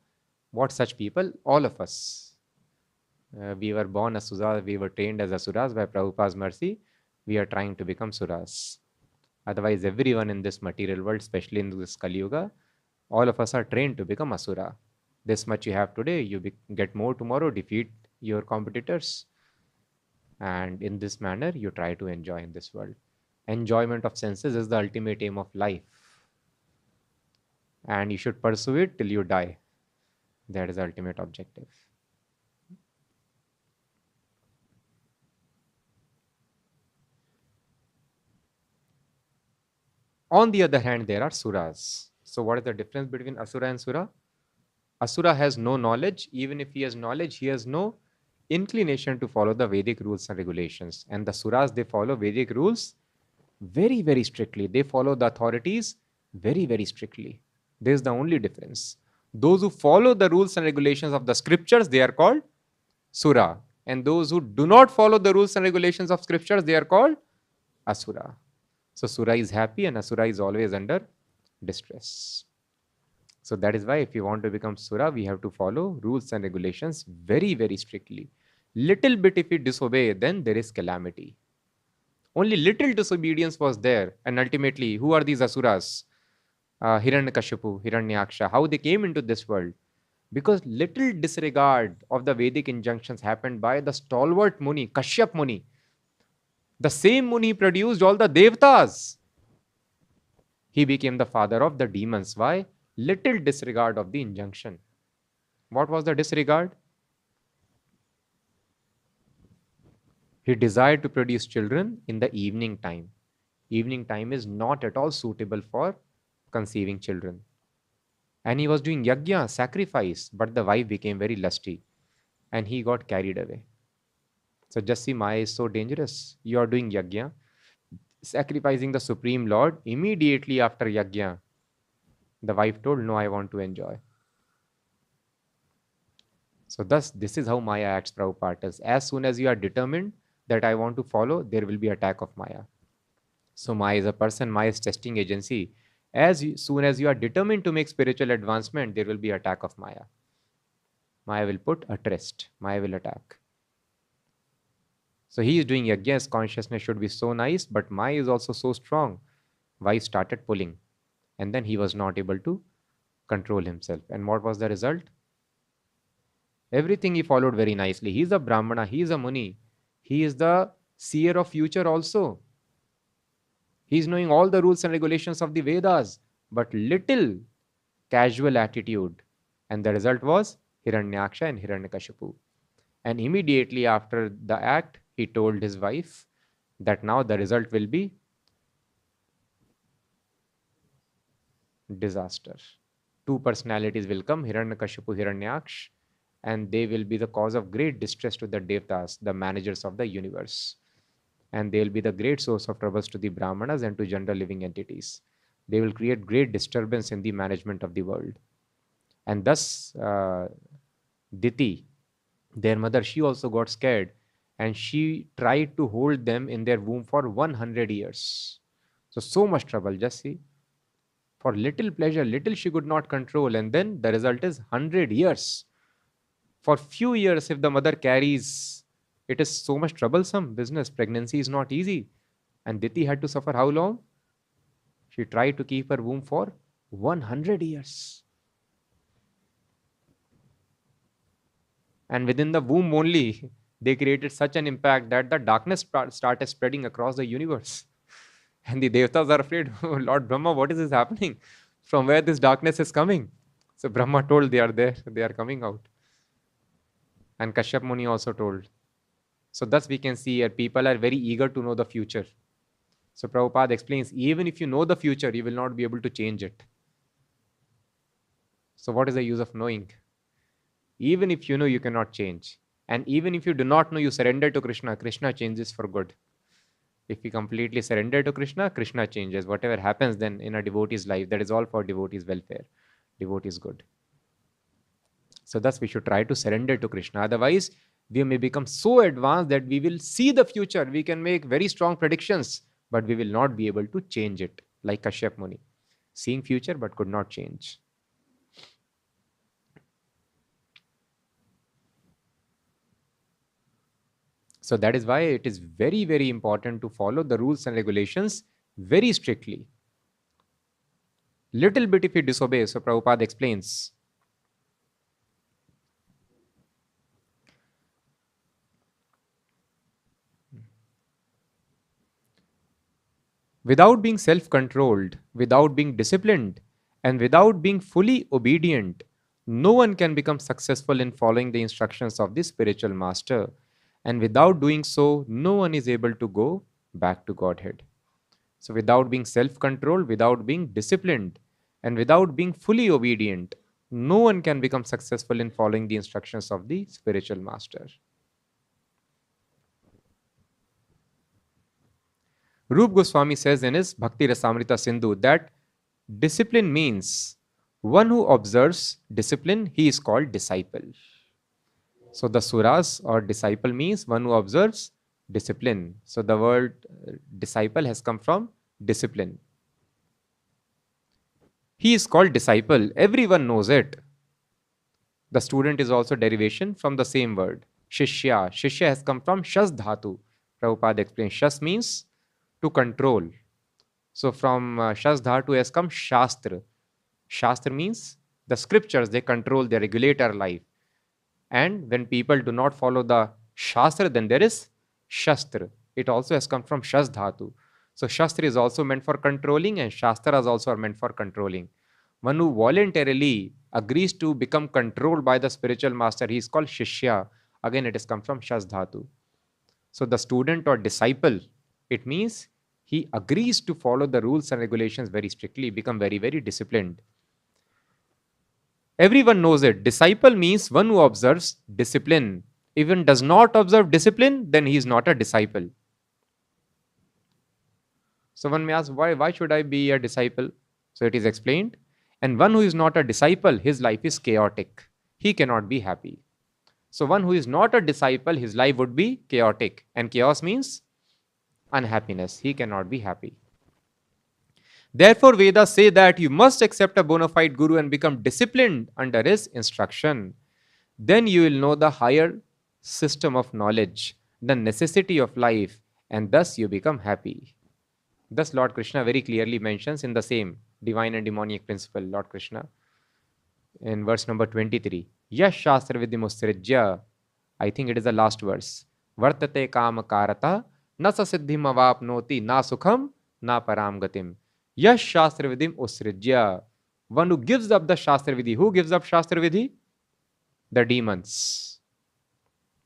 what such people? All of us. We were born asuras, we were trained as asuras by Prabhupada's mercy. We are trying to become suras. Otherwise, everyone in this material world, especially in this Kali Yuga, all of us are trained to become asura. This much you have today, you get more tomorrow, defeat your competitors. And in this manner, you try to enjoy in this world. Enjoyment of senses is the ultimate aim of life. And you should pursue it till you die. That is the ultimate objective. On the other hand, there are suras. So what is the difference between asura and sura? Asura has no knowledge. Even if he has knowledge, he has no inclination to follow the Vedic rules and regulations. And the suras, they follow Vedic rules very, very strictly. They follow the authorities very, very strictly. This is the only difference. Those who follow the rules and regulations of the scriptures, they are called sura. And those who do not follow the rules and regulations of scriptures, they are called asura. So sura is happy and asura is always under distress. So that is why if you want to become sura, we have to follow rules and regulations very, very strictly. Little bit if we disobey, then there is calamity. Only little disobedience was there. And ultimately, who are these asuras? Hiranyakashipu, Hiranyaksha, how they came into this world. Because little disregard of the Vedic injunctions happened by the stalwart Muni, Kashyap Muni. The same Muni produced all the Devtas. He became the father of the demons. Why? Little disregard of the injunction. What was the disregard? He desired to produce children in the evening time. Evening time is not at all suitable for conceiving children. And he was doing yajna, sacrifice, but the wife became very lusty and he got carried away. So just see, Maya is so dangerous. You are doing yajna, sacrificing the Supreme Lord. Immediately after yajna, the wife told, no, I want to enjoy. So thus, this is how Maya acts, Prabhupada tells. As soon as you are determined that I want to follow, there will be attack of Maya. So Maya is a person, Maya is testing agency. As soon as you are determined to make spiritual advancement, there will be attack of Maya. Maya will put at rest. Maya will attack. So he is doing yajna, consciousness should be so nice, but Maya is also so strong. Wife started pulling. And then he was not able to control himself. And what was the result? Everything he followed very nicely. He is a Brahmana, he is a Muni. He is the seer of future also. He is knowing all the rules and regulations of the Vedas, but little casual attitude. And the result was Hiranyaksha and Hiranyakashipu. And immediately after the act, he told his wife that now the result will be disaster. Two personalities will come, Hiranyakashipu, Hiranyaksh, and they will be the cause of great distress to the Devatas, the managers of the universe. And they will be the great source of troubles to the Brahmanas and to general living entities. They will create great disturbance in the management of the world. And thus, Diti, their mother, she also got scared, and she tried to hold them in their womb for 100 years. So much trouble, just see. For little pleasure, little she could not control, and then the result is 100 years. For few years, if the mother carries, it is so much troublesome business. Pregnancy is not easy. And Diti had to suffer how long? She tried to keep her womb for 100 years. And within the womb only, they created such an impact that the darkness started spreading across the universe. And the Devatas are afraid, oh, Lord Brahma, what is this happening? From where this darkness is coming? So Brahma told they are there, they are coming out. And Kashyap Muni also told. So thus we can see here people are very eager to know the future. So Prabhupada explains, even if you know the future, you will not be able to change it. So what is the use of knowing? Even if you know, you cannot change. And even if you do not know, you surrender to Krishna, Krishna changes for good. If we completely surrender to Krishna, Krishna changes. Whatever happens then in a devotee's life, that is all for devotee's welfare. Devotee's good. So thus we should try to surrender to Krishna. Otherwise, we may become so advanced that we will see the future. We can make very strong predictions, but we will not be able to change it. Like Kashyap Muni. Seeing future but could not change. So that is why it is very, very important to follow the rules and regulations very strictly. Little bit if you disobey, so Prabhupada explains. Without being self-controlled, without being disciplined, and without being fully obedient, no one can become successful in following the instructions of the spiritual master. And without doing so, no one is able to go back to Godhead. So without being self-controlled, without being disciplined, and without being fully obedient, no one can become successful in following the instructions of the spiritual master. Rup Goswami says in his Bhakti Rasamrita Sindhu that discipline means one who observes discipline, he is called disciple. So the suras or disciple means one who observes discipline. So the word disciple has come from discipline. He is called disciple. Everyone knows it. The student is also derivation from the same word. Shishya. Shishya has come from Shas Dhatu. Prabhupada explains Shas means to control. So from Shas Dhatu has come Shastra. Shastra means the scriptures, they control, they regulate our life. And when people do not follow the Shastra, then there is Shastra. It also has come from Shas Dhatu. So Shastra is also meant for controlling and Shastras also are meant for controlling. One who voluntarily agrees to become controlled by the spiritual master, he is called Shishya. Again, it has come from Shas Dhatu. So the student or disciple, it means he agrees to follow the rules and regulations very strictly, become very, very disciplined. Everyone knows it. Disciple means one who observes discipline. If one does not observe discipline, then he is not a disciple. So one may ask, why should I be a disciple? So it is explained. And one who is not a disciple, his life is chaotic. He cannot be happy. So one who is not a disciple, his life would be chaotic. And chaos means unhappiness. He cannot be happy. Therefore, Vedas say that you must accept a bona fide guru and become disciplined under his instruction. Then you will know the higher system of knowledge, the necessity of life, and thus you become happy. Thus Lord Krishna very clearly mentions in the same divine and demoniac principle, Lord Krishna, in verse number 23, Yash Shastra Vidimusrijya, I think it is the last verse, Vartate Kama Karata, Na Sasiddhim Avapnoti, Na Sukham, Na Param Gatim. Yash Shastra Vidim Usrijya. One who gives up the Shastra Vidhi. Who gives up Shastra Vidhi? The demons,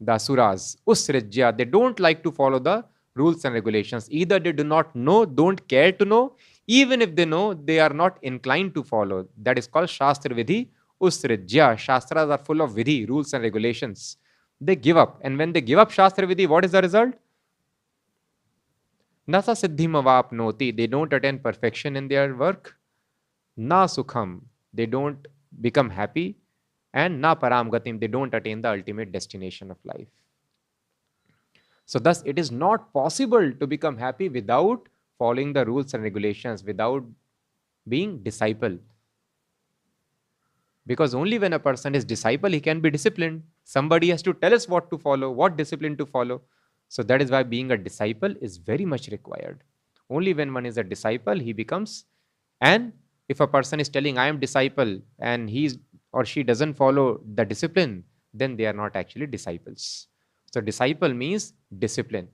the asuras. Usrijya. They don't like to follow the rules and regulations. Either they do not know, don't care to know. even if they know they are not inclined to follow. That is called Shastra Vidhi Usrijya. Shastras are full of Vidhi, rules and regulations. They give up. And when they give up Shastra Vidhi, what is the result? Nasa siddhim avapnoti. They don't attain perfection in their work. Na sukham. They don't become happy. And na param gatim. They don't attain the ultimate destination of life. So thus, it is not possible to become happy without following the rules and regulations, without being disciple. Because only when a person is disciple, he can be disciplined. Somebody has to tell us what to follow, what discipline to follow. So that is why being a disciple is very much required. Only when one is a disciple, he becomes. And if a person is telling, I am disciple, and he or she doesn't follow the discipline, then they are not actually disciples. So disciple means discipline.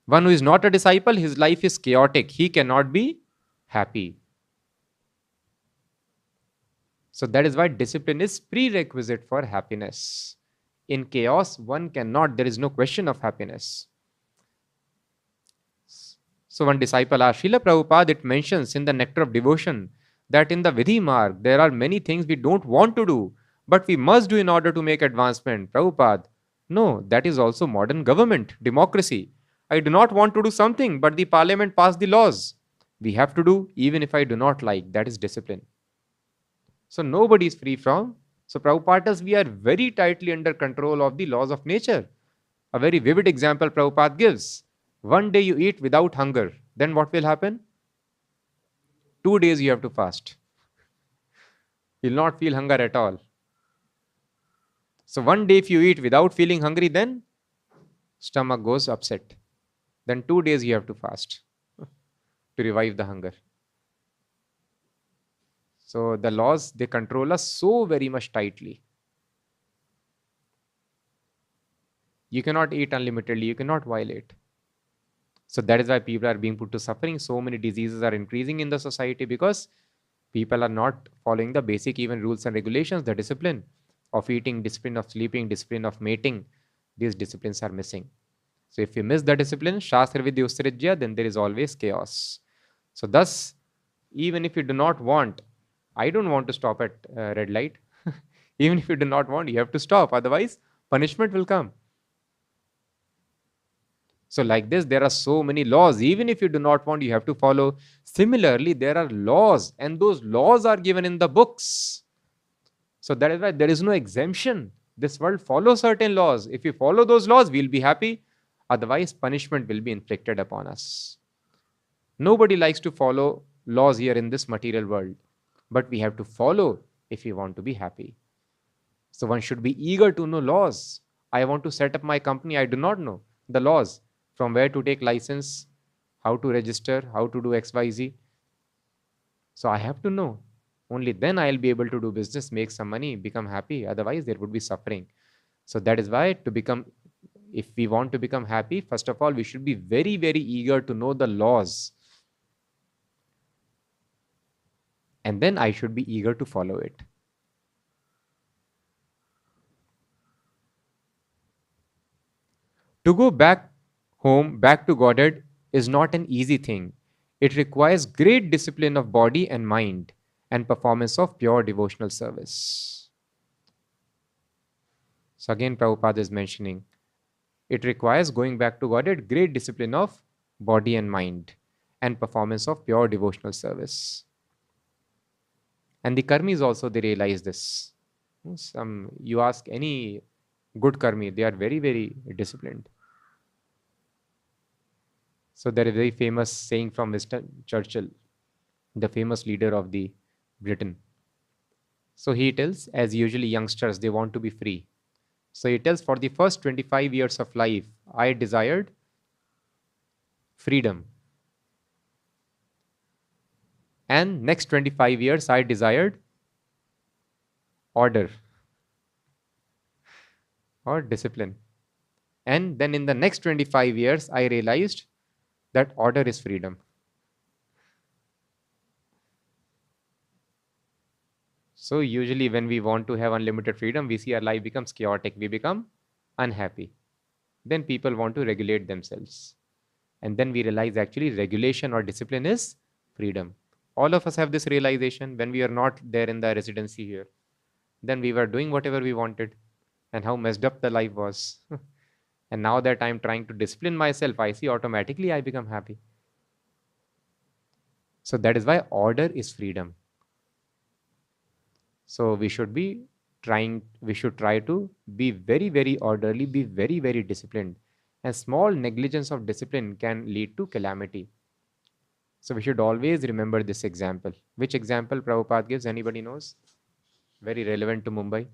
One who is not a disciple, his life is chaotic. He cannot be happy. So that is why discipline is prerequisite for happiness. In chaos, one cannot, there is no question of happiness. So one disciple asked, Srila Prabhupada, it mentions in the Nectar of Devotion that in the Vidhi Marg, there are many things we don't want to do, but we must do in order to make advancement. Prabhupada, no, that is also modern government, democracy. I do not want to do something, but the parliament passed the laws. We have to do, even if I do not like. That is discipline. So nobody is free from. So Prabhupada, we are very tightly under control of the laws of nature. A very vivid example Prabhupada gives. One day you eat without hunger. Then what will happen? 2 days you have to fast. You'll not feel hunger at all. So one day if you eat without feeling hungry, then stomach goes upset. Then 2 days you have to fast to revive the hunger. So the laws, they control us so very much tightly. You cannot eat unlimitedly, you cannot violate. So that is why people are being put to suffering. So many diseases are increasing in the society because people are not following the basic even rules and regulations, the discipline of eating, discipline of sleeping, discipline of mating. These disciplines are missing. So if you miss the discipline, Shastra Vidhi Usrijya, then there is always chaos. So thus, even if you do not want, I don't want to stop at red light. Even if you do not want, you have to stop. Otherwise, punishment will come. So like this, there are so many laws. Even if you do not want, you have to follow. Similarly, there are laws, and those laws are given in the books. So that is why there is no exemption. This world follows certain laws. If you follow those laws, we'll be happy. Otherwise, punishment will be inflicted upon us. Nobody likes to follow laws here in this material world. But we have to follow if we want to be happy. So one should be eager to know laws. I want to set up my company. I do not know the laws. From where to take license, how to register, how to do XYZ. So I have to know. Only then I'll be able to do business, make some money, become happy. Otherwise, there would be suffering. So that is why if we want to become happy, first of all, we should be very, very eager to know the laws. And then I should be eager to follow it. To go back home, back to Godhead, is not an easy thing. It requires great discipline of body and mind and performance of pure devotional service. So again, Prabhupada is mentioning, it requires going back to Godhead, great discipline of body and mind and performance of pure devotional service. And the karmis also, they realize this. You ask any good karmi, they are very, very disciplined. So there is a very famous saying from Mr. Churchill, the famous leader of the Britain. So he tells, as usually youngsters, they want to be free. So he tells, for the first 25 years of life, I desired freedom. And next 25 years, I desired order or discipline. And then in the next 25 years, I realized that order is freedom. So usually when we want to have unlimited freedom, we see our life becomes chaotic. We become unhappy. Then people want to regulate themselves. And then we realize actually regulation or discipline is freedom. All of us have this realization when we are not there in the residency here. Then we were doing whatever we wanted, and how messed up the life was. And now that I'm trying to discipline myself, I see automatically I become happy. So that is why order is freedom. So we should try to be very, very orderly, be very, very disciplined. And small negligence of discipline can lead to calamity. So we should always remember this example. Which example Prabhupada gives? Anybody knows? Very relevant to Mumbai.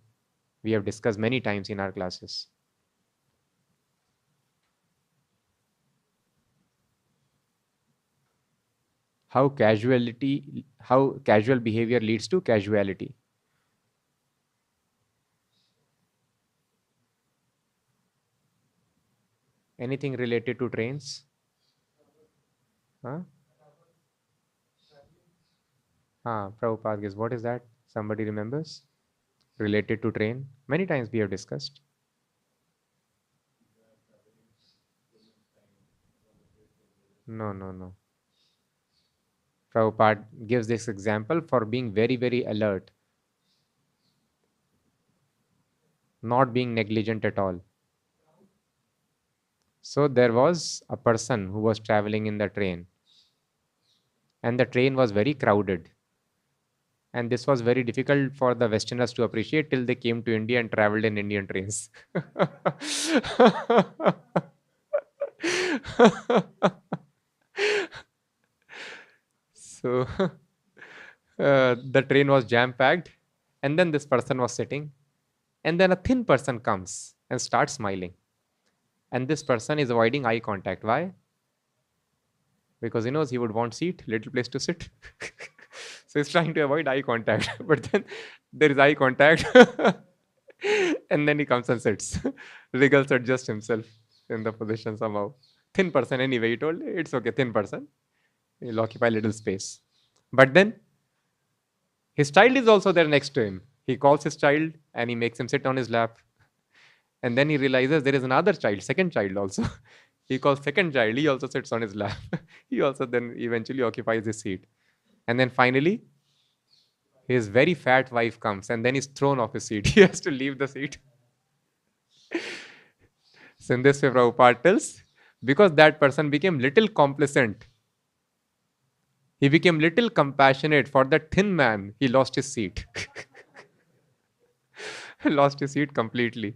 We have discussed many times in our classes. How casual behavior leads to casuality. Anything related to trains? Huh? Prabhupada gives. What is that? Somebody remembers? Related to train? Many times we have discussed. No. Prabhupada gives this example for being very, very alert, not being negligent at all. So there was a person who was traveling in the train, and the train was very crowded. And this was very difficult for the Westerners to appreciate till they came to India and traveled in Indian trains. So the train was jam packed, and then this person was sitting, and then a thin person comes and starts smiling. And this person is avoiding eye contact. Why? Because he knows he would want seat, little place to sit. So he's trying to avoid eye contact. But then there is eye contact. And then he comes and sits. Wriggles adjusts himself in the position somehow. Thin person anyway, he told, it's okay, thin person. He'll occupy little space. But then his child is also there next to him. He calls his child and he makes him sit on his lap. And then he realizes there is another child, second child also. He calls second child, he also sits on his lap. He also then eventually occupies his seat. And then finally, his very fat wife comes and then he's thrown off his seat. He has to leave the seat. So in this way, Prabhupada tells, because that person became little complacent, he became little compassionate for that thin man, he lost his seat. Lost his seat completely.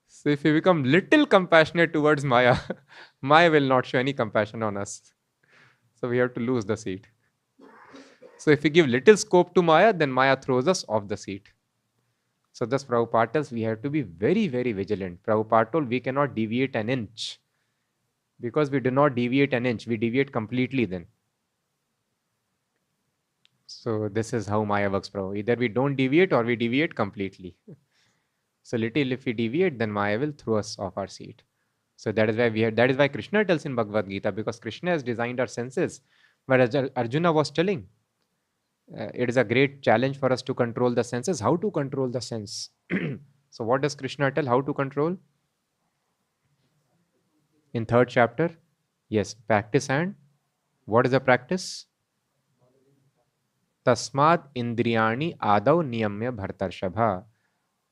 So if we become little compassionate towards Maya, Maya will not show any compassion on us. So we have to lose the seat. So if we give little scope to Maya, then Maya throws us off the seat. So thus Prabhupada tells we have to be very, very vigilant. Prabhupada told we cannot deviate an inch. Because we do not deviate an inch, we deviate completely then. So this is how Maya works, Prabhu. Either we don't deviate or we deviate completely. So little if we deviate, then Maya will throw us off our seat. So that is why that is why Krishna tells in Bhagavad Gita, because Krishna has designed our senses. Whereas Arjuna was telling, it is a great challenge for us to control the senses. How to control the sense? So what does Krishna tell? How to control? In 3rd chapter, yes, practice. And what is the practice? Tasmad indriyani adav niyamya bhartarshabha.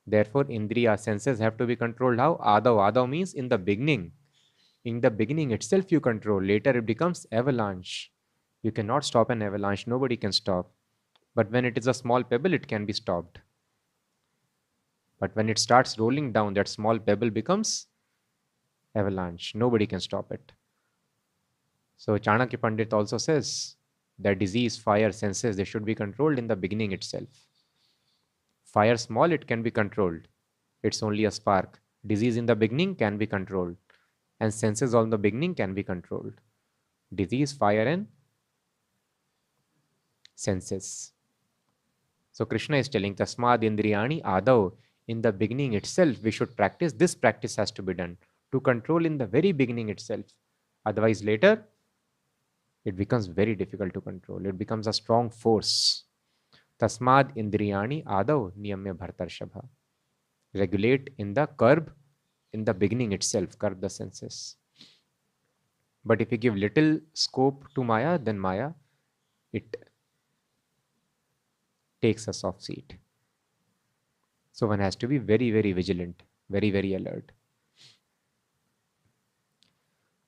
Therefore, indriya senses have to be controlled. How? Adav. Adav means in the beginning. In the beginning itself you control. Later it becomes avalanche. You cannot stop an avalanche. Nobody can stop. But when it is a small pebble, it can be stopped. But when it starts rolling down, that small pebble becomes avalanche. Nobody can stop it. So Chanakya Pandit also says that disease, fire, senses, they should be controlled in the beginning itself. Fire small, it can be controlled. It's only a spark. Disease in the beginning can be controlled. And senses all in the beginning can be controlled. Disease, fire, and senses. So Krishna is telling Tasmad Indriyani Adav. In the beginning itself, we should practice. This practice has to be done to control in the very beginning itself. Otherwise, later, it becomes very difficult to control. It becomes a strong force. Tasmad Indriyani Adav Niyamya Bhartarshabha. Regulate in the curb in the beginning itself, curb the senses. But if you give little scope to Maya, then Maya, it takes a soft seat. So one has to be very, very vigilant, very, very alert.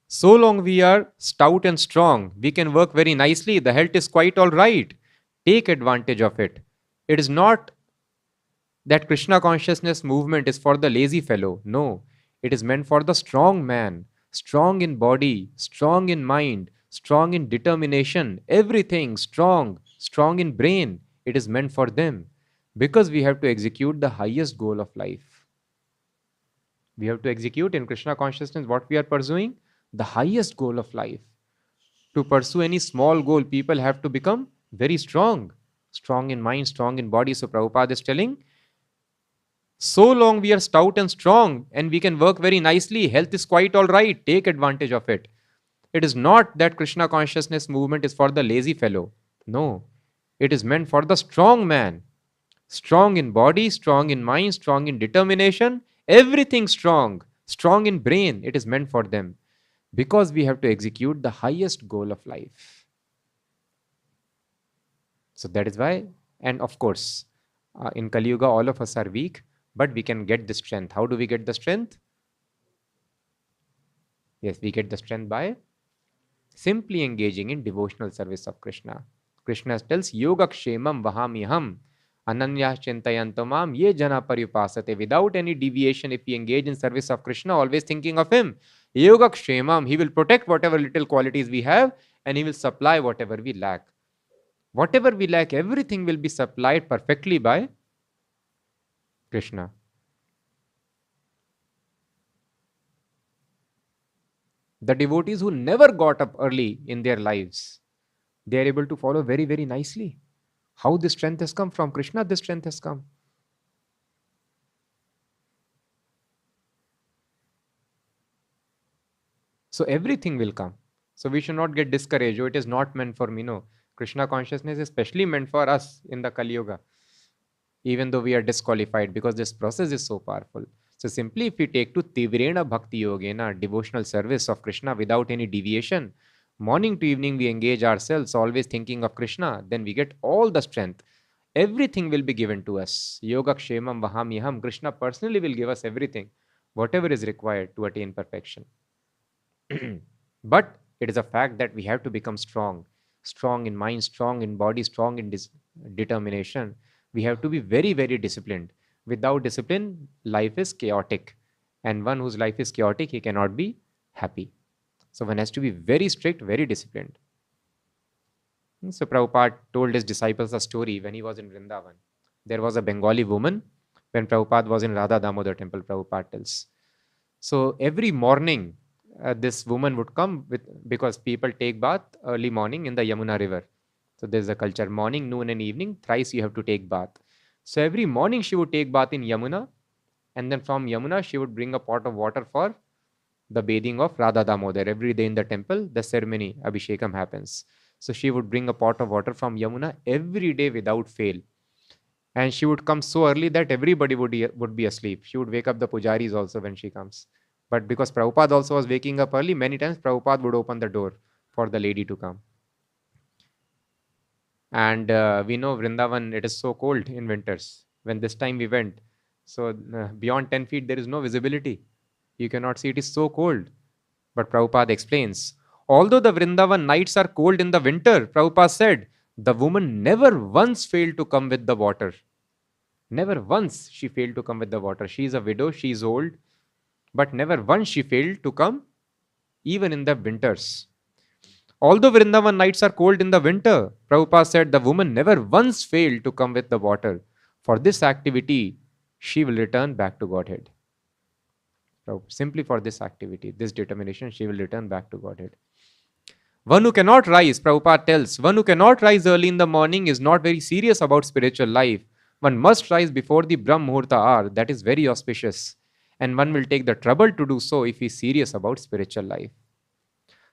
So long we are stout and strong, we can work very nicely. The health is quite all right. Take advantage of it. It is not that Krishna consciousness movement is for the lazy fellow. No, it is meant for the strong man, strong in body, strong in mind, strong in determination, everything strong, strong in brain. It is meant for them because we have to execute the highest goal of life. We have to execute in Krishna consciousness what we are pursuing, the highest goal of life. To pursue any small goal, people have to become very strong, strong in mind, strong in body. So Prabhupada is telling, so long we are stout and strong and we can work very nicely, health is quite all right, take advantage of it. It is not that Krishna consciousness movement is for the lazy fellow. No, it is meant for the strong man, strong in body, strong in mind, strong in determination, everything strong, strong in brain. It is meant for them because we have to execute the highest goal of life. So that is why, and of course, in Kali Yuga, all of us are weak, but we can get the strength. How do we get the strength? Yes, we get the strength by simply engaging in devotional service of Krishna. Krishna tells, Yoga Kshemam Vahamiham Ananyah Chintayantamam Ye Jana Paripasate. Without any deviation, if we engage in service of Krishna, always thinking of Him, Yoga Kshemam, He will protect whatever little qualities we have and He will supply whatever we lack. Whatever we lack, everything will be supplied perfectly by Krishna. The devotees who never got up early in their lives, they are able to follow very, very nicely. How this strength has come from Krishna, this strength has come. So everything will come. So we should not get discouraged. Oh, it is not meant for me. No. Krishna consciousness is specially meant for us in the Kali Yuga, even though we are disqualified, because this process is so powerful. So simply if we take to Tivrena Bhakti Yogena, devotional service of Krishna without any deviation, morning to evening we engage ourselves, always thinking of Krishna, then we get all the strength. Everything will be given to us. Yoga Kshemam Vahamiham. Krishna personally will give us everything, whatever is required to attain perfection. But it is a fact that we have to become strong. Strong in mind, strong in body, strong in determination. We have to be very, very disciplined. Without discipline, life is chaotic. And one whose life is chaotic, he cannot be happy. So one has to be very strict, very disciplined. So Prabhupada told his disciples a story when he was in Vrindavan. There was a Bengali woman when Prabhupada was in Radha Damodar temple, Prabhupada tells. So every morning, this woman would come because people take bath early morning in the Yamuna river. So there's a culture, morning, noon and evening, thrice you have to take bath. So every morning she would take bath in Yamuna, and then from Yamuna she would bring a pot of water for the bathing of Radha Damodar. Every day in the temple, the ceremony, Abhishekam happens. So she would bring a pot of water from Yamuna every day without fail. And she would come so early that everybody would be asleep. She would wake up the pujaris also when she comes. But because Prabhupada also was waking up early, many times Prabhupada would open the door for the lady to come. And we know Vrindavan, it is so cold in winters. When this time we went, so beyond 10 feet, there is no visibility. You cannot see, it is so cold. But Prabhupada explains, although the Vrindavan nights are cold in the winter, Prabhupada said, the woman never once failed to come with the water. Never once she failed to come with the water. She is a widow, she is old, but never once she failed to come, even in the winters. Although Vrindavan nights are cold in the winter, Prabhupada said the woman never once failed to come with the water. For this activity, she will return back to Godhead. Simply for this activity, this determination, she will return back to Godhead. One who cannot rise, Prabhupada tells, one who cannot rise early in the morning is not very serious about spiritual life. One must rise before the Brahm Muhurta hour. That is very auspicious. And one will take the trouble to do so if he is serious about spiritual life.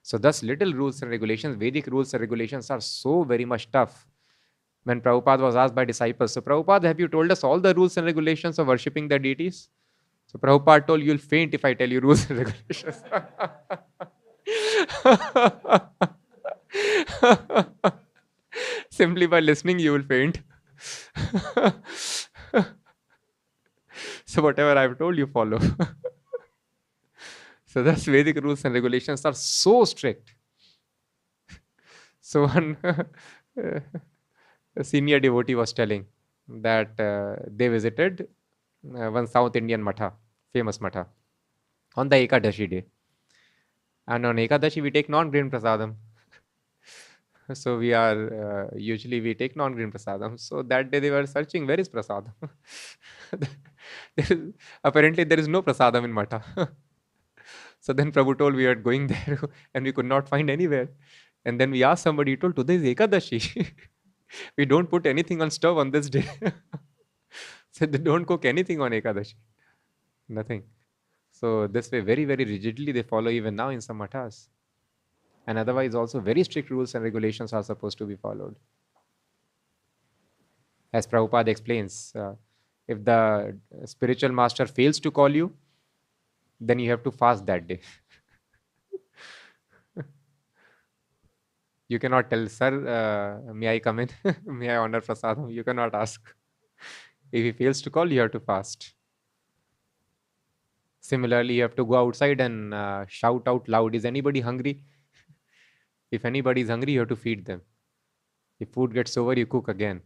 So thus little rules and regulations, Vedic rules and regulations are so very much tough. When Prabhupada was asked by disciples, so Prabhupada, have you told us all the rules and regulations of worshipping the deities? So Prabhupada told, you'll faint if I tell you rules and regulations. Simply by listening, you will faint. So whatever I've told you, follow. So thus Vedic rules and regulations are so strict. So one a senior devotee was telling that they visited one South Indian matha, famous matha, on the Ekadashi day. And on Ekadashi, we take non-grain prasadam. So we are usually we take non-green prasadam. So that day they were searching where is prasadam. Apparently there is no prasadam in Matha. So then Prabhu told we are going there and we could not find anywhere. And then we asked somebody, he told today is Ekadashi. We don't put anything on stove on this day. So they don't cook anything on Ekadashi. Nothing. So this way very, very rigidly they follow even now in some mathas. And otherwise also very strict rules and regulations are supposed to be followed. As Prabhupada explains, if the spiritual master fails to call you, then you have to fast that day. You cannot tell, sir, may I come in? May I honor prasadam? You cannot ask. If he fails to call, you have to fast. Similarly, you have to go outside and shout out loud, is anybody hungry? If anybody is hungry, you have to feed them. If food gets over, you cook again.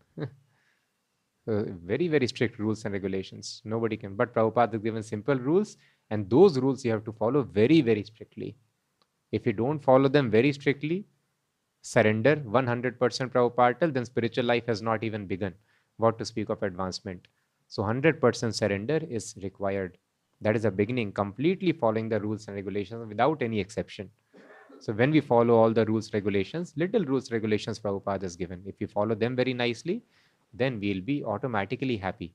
Very, very strict rules and regulations. Nobody can. But Prabhupada has given simple rules, and those rules you have to follow very, very strictly. If you don't follow them very strictly, surrender 100% Prabhupada tell, then spiritual life has not even begun. What to speak of advancement? So 100% surrender is required. That is a beginning, completely following the rules and regulations without any exception. So when we follow all the rules, regulations, little rules, regulations Prabhupada has given, if you follow them very nicely, then we'll be automatically happy.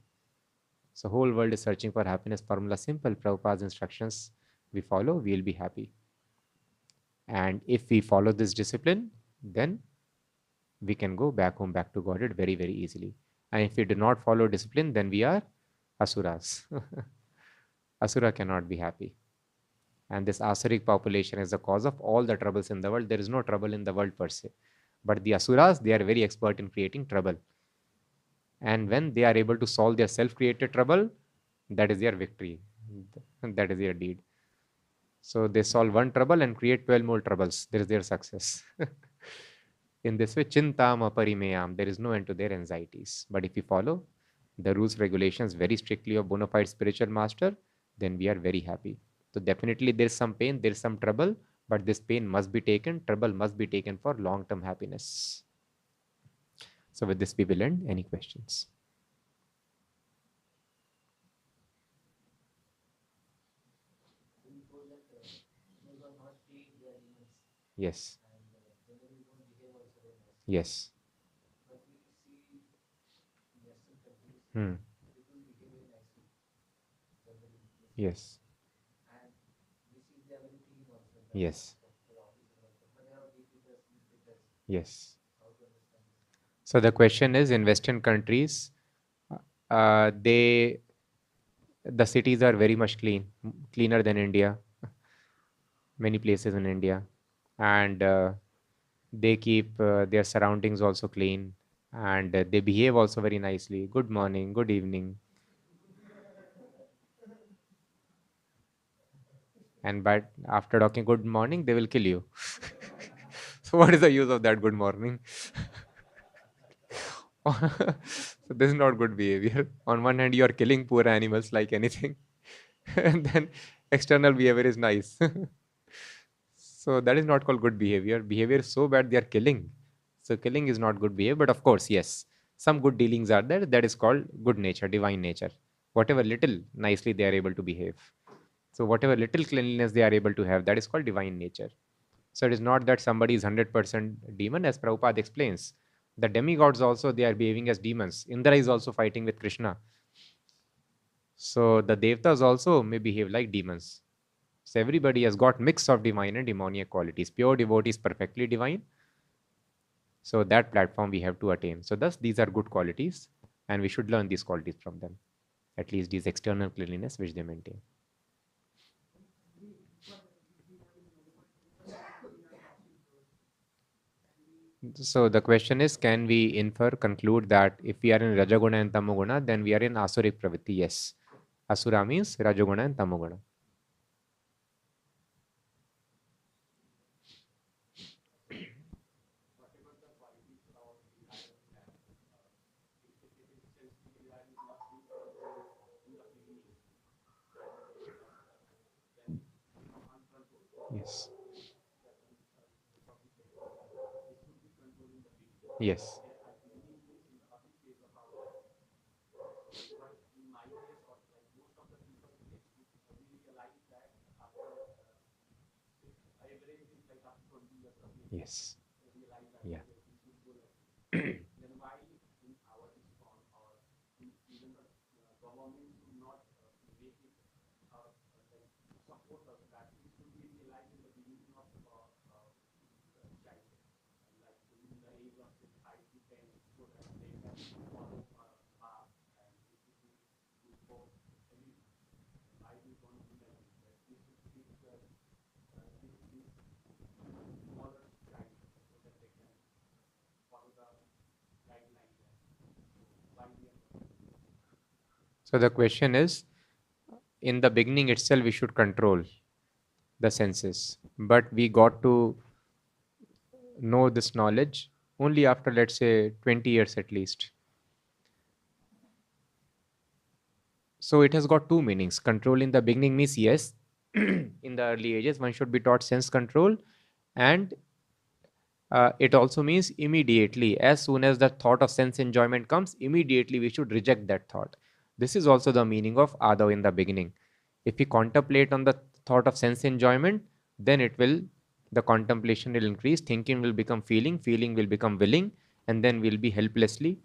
So whole world is searching for happiness. Formula simple. Prabhupada's instructions we follow, we'll be happy. And if we follow this discipline, then we can go back home, back to Godhead very, very easily. And if we do not follow discipline, then we are asuras. Asura cannot be happy. And this asuric population is the cause of all the troubles in the world. There is no trouble in the world per se. But the asuras, they are very expert in creating trouble. And when they are able to solve their self-created trouble, that is their victory. That is their deed. So they solve one trouble and create 12 more troubles. There is their success. In this way, chintam aparimeyam, there is no end to their anxieties. But if we follow the rules, regulations very strictly of bona fide spiritual master, then we are very happy. So definitely there is some pain, there is some trouble, but this pain must be taken, trouble must be taken for long-term happiness. So with this we will end. Any questions? Yes. Yes. Hmm. Yes. Yes. Yes. So the question is, in Western countries, the cities are very much cleaner than India, many places in India, and they keep their surroundings also clean, and they behave also very nicely. Good morning, good evening. And but after talking good morning, they will kill you. So what is the use of that good morning? So this is not good behavior. On one hand, you are killing poor animals like anything, and then external behavior is nice. So that is not called good behavior. Behavior is so bad they are killing. So killing is not good behavior. But of course, yes, some good dealings are there. That is called good nature, divine nature. Whatever little nicely they are able to behave. So whatever little cleanliness they are able to have, that is called divine nature. So it is not that somebody is 100% demon, as Prabhupada explains. The demigods also, they are behaving as demons. Indra is also fighting with Krishna. So the Devtas also may behave like demons. So everybody has got mix of divine and demoniac qualities. Pure devotee is perfectly divine. So that platform we have to attain. So thus these are good qualities, and we should learn these qualities from them. At least these external cleanliness which they maintain. So the question is, can we conclude that if we are in Rajaguna and Tamoguna, then we are in Asuric Pravritti? Yes. Asura means Rajaguna and Tamoguna. Yes. Yes. Yes. Yeah. So the question is, in the beginning itself, we should control the senses, but we got to know this knowledge only after, let's say, 20 years at least. So it has got two meanings. Control in the beginning means yes, in the early ages, one should be taught sense control, and it also means immediately, as soon as the thought of sense enjoyment comes, immediately we should reject that thought. This is also the meaning of Adav in the beginning. If we contemplate on the thought of sense enjoyment, then the contemplation will increase, thinking will become feeling, feeling will become willing, and then we'll be helplessly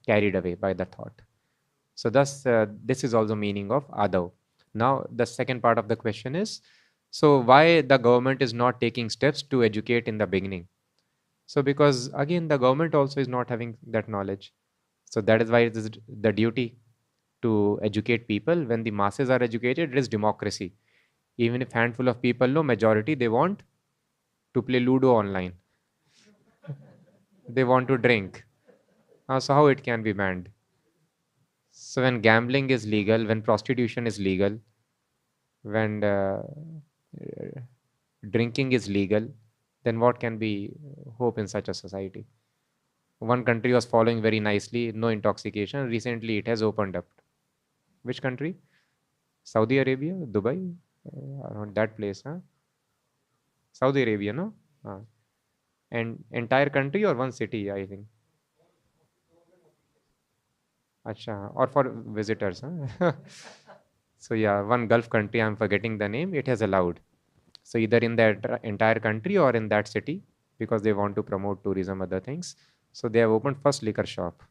carried away by the thought. So thus, this is also meaning of Adav. Now, the second part of the question is, so why the government is not taking steps to educate in the beginning? So because again, the government also is not having that knowledge. So that is why it is the duty to educate people. When the masses are educated, it is democracy. Even if handful of people know, majority, they want to play Ludo online. They want to drink. So how it can be banned? So when gambling is legal, when prostitution is legal, when drinking is legal, then what can be hope in such a society? One country was following very nicely, no intoxication. Recently, it has opened up. Which country? Saudi Arabia, Dubai, around that place, huh? Saudi Arabia, no? And entire country or one city, I think. Acha, or for visitors, huh? So yeah, one Gulf country, I'm forgetting the name, it has allowed. So either in that entire country or in that city, because they want to promote tourism, other things. So they have opened first liquor shop,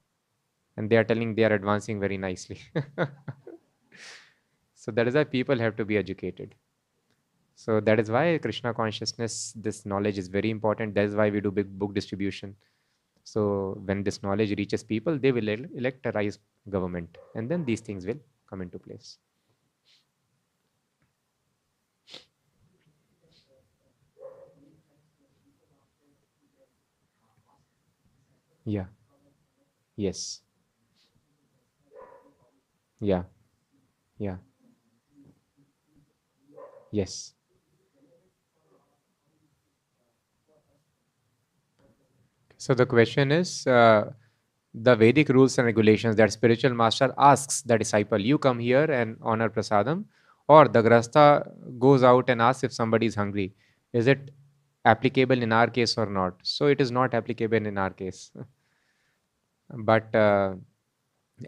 and they are telling they are advancing very nicely. So that is why people have to be educated. So that is why Krishna consciousness, this knowledge is very important. That is why we do big book distribution. So when this knowledge reaches people, they will elect a right government, and then these things will come into place. Yeah. Yes. Yeah. Yeah. Yes. So the question is, the Vedic rules and regulations that spiritual master asks the disciple, you come here and honor prasadam, or the grasta goes out and asks if somebody is hungry. Is it applicable in our case or not? So it is not applicable in our case. But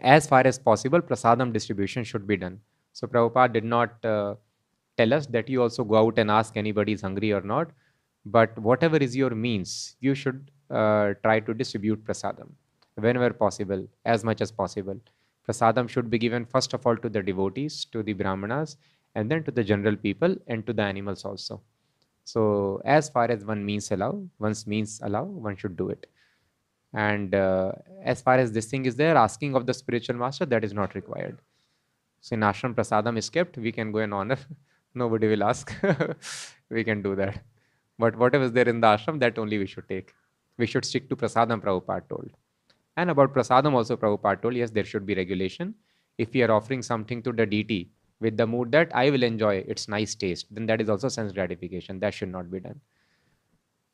as far as possible, prasadam distribution should be done. So Prabhupada did not tell us that you also go out and ask anybody is hungry or not. But whatever is your means, you should try to distribute prasadam whenever possible, as much as possible. Prasadam should be given first of all to the devotees, to the brahmanas, and then to the general people and to the animals also. So as far as one's means allow, one should do it. And as far as this thing is there, asking of the spiritual master, that is not required. So in ashram prasadam is kept, we can go and honor. Nobody will ask. We can do that. But whatever is there in the ashram, that only we should take. We should stick to prasadam, Prabhupada told. And about prasadam also, Prabhupada told, yes, there should be regulation. If we are offering something to the deity with the mood that I will enjoy its nice taste, then that is also sense gratification. That should not be done.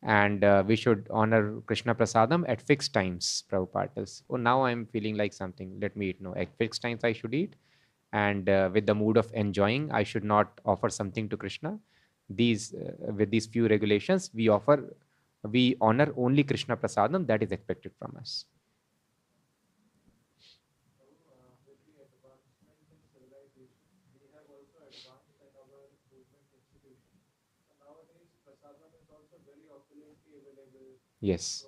And we should honor Krishna prasadam at fixed times, Prabhupada tells. Oh, now I'm feeling like something, let me eat. No, at fixed times I should eat. And with the mood of enjoying, I should not offer something to Krishna. With these few regulations, we honor only Krishna prasadam that is expected from us. Yes.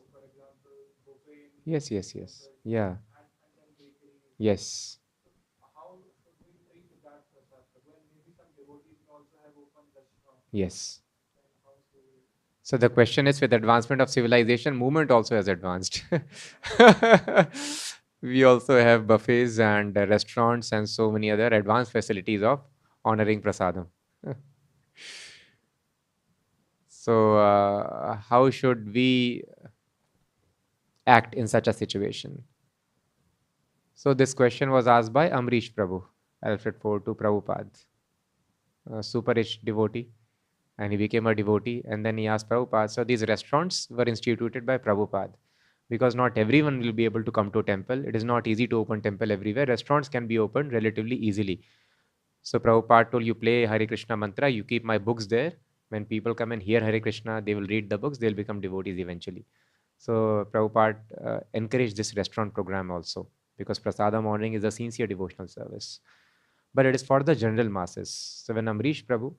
Yes, yes, yes. Yeah. Yes. Yes. So the question is, with advancement of civilization, movement also has advanced. We also have buffets and restaurants and so many other advanced facilities of honoring prasadam. So how should we act in such a situation? So this question was asked by Amrish Prabhu, Alfred Ford to Prabhupada, a super rich devotee, and he became a devotee. And then he asked Prabhupada, so these restaurants were instituted by Prabhupada because not everyone will be able to come to a temple. It is not easy to open temple everywhere. Restaurants can be opened relatively easily. So Prabhupada told, you play Hare Krishna mantra, you keep my books there. When people come and hear Hare Krishna, they will read the books, they'll become devotees eventually. So Prabhupada encouraged this restaurant program also, because prasadam honoring is a sincere devotional service. But it is for the general masses. So when Amrish Prabhu,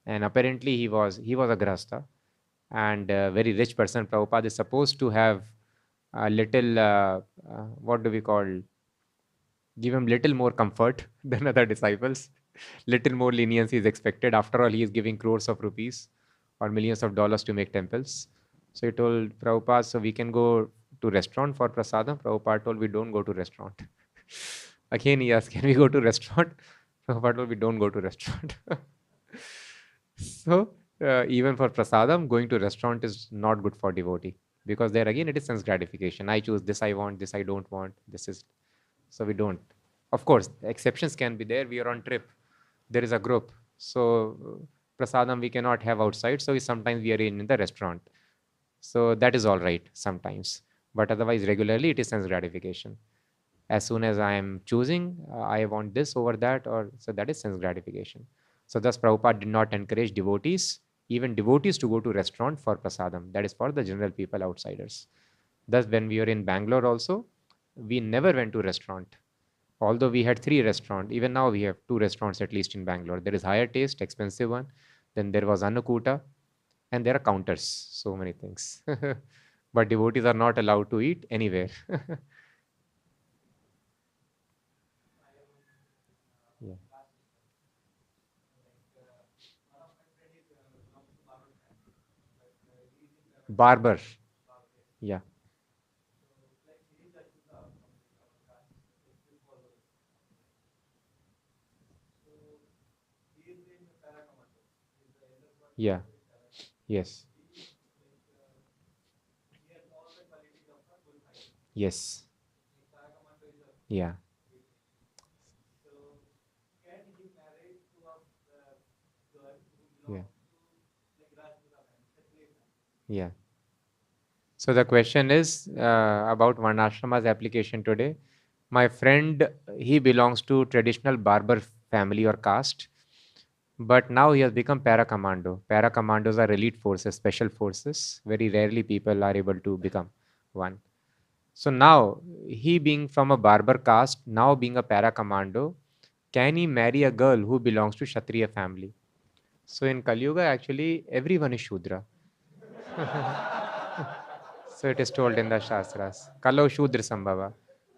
and apparently he was a grahastha and a very rich person, Prabhupada is supposed to have a little, what do we call, give him little more comfort than other disciples. Little more leniency is expected. After all, he is giving crores of rupees or millions of dollars to make temples. So he told Prabhupada, so we can go to restaurant for prasadam. Prabhupada told, we don't go to restaurant. Again he asked, can we go to restaurant? Prabhupada told, we don't go to restaurant. So even for prasadam, going to restaurant is not good for devotee, because there again it is sense gratification. I choose this, I want this, I don't want this. Is so we don't. Of course, exceptions can be there. We are on trip. There is a group. So prasadam we cannot have outside. So sometimes we are in the restaurant. So that is all right sometimes. But otherwise, regularly it is sense gratification. As soon as I am choosing, I want this over that, or so that is sense gratification. So thus Prabhupada did not encourage devotees, even devotees, to go to restaurant for prasadam. That is for the general people, outsiders. Thus, when we were in Bangalore also, we never went to restaurant. Although we had 3 restaurants, even now we have 2 restaurants at least in Bangalore. There is Higher Taste, expensive one. Then there was Annakuta, and there are counters, so many things. But devotees are not allowed to eat anywhere. Yeah. Barber. Yeah. Yeah. Yes. Yes. Yeah. Yeah. Yeah. So the question is about Varnashrama's application today. My friend, he belongs to traditional barber family or caste, but now he has become para commando. Para commandos are elite forces, special forces. Very rarely people are able to become one. So now, he being from a barber caste, now being a para commando, can he marry a girl who belongs to Kshatriya family? So in Kali Yuga, actually, everyone is Shudra. So it is told in the Shastras, Kalo Shudra Sambhava.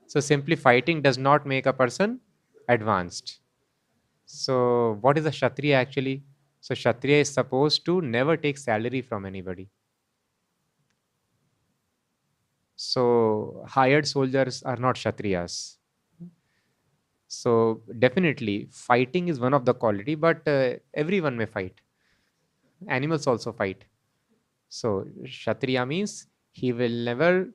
So simply fighting does not make a person advanced. So what is a Kshatriya actually? So Kshatriya is supposed to never take salary from anybody. So hired soldiers are not Kshatriyas. So definitely fighting is one of the quality, but everyone may fight. Animals also fight. So Kshatriya means He will never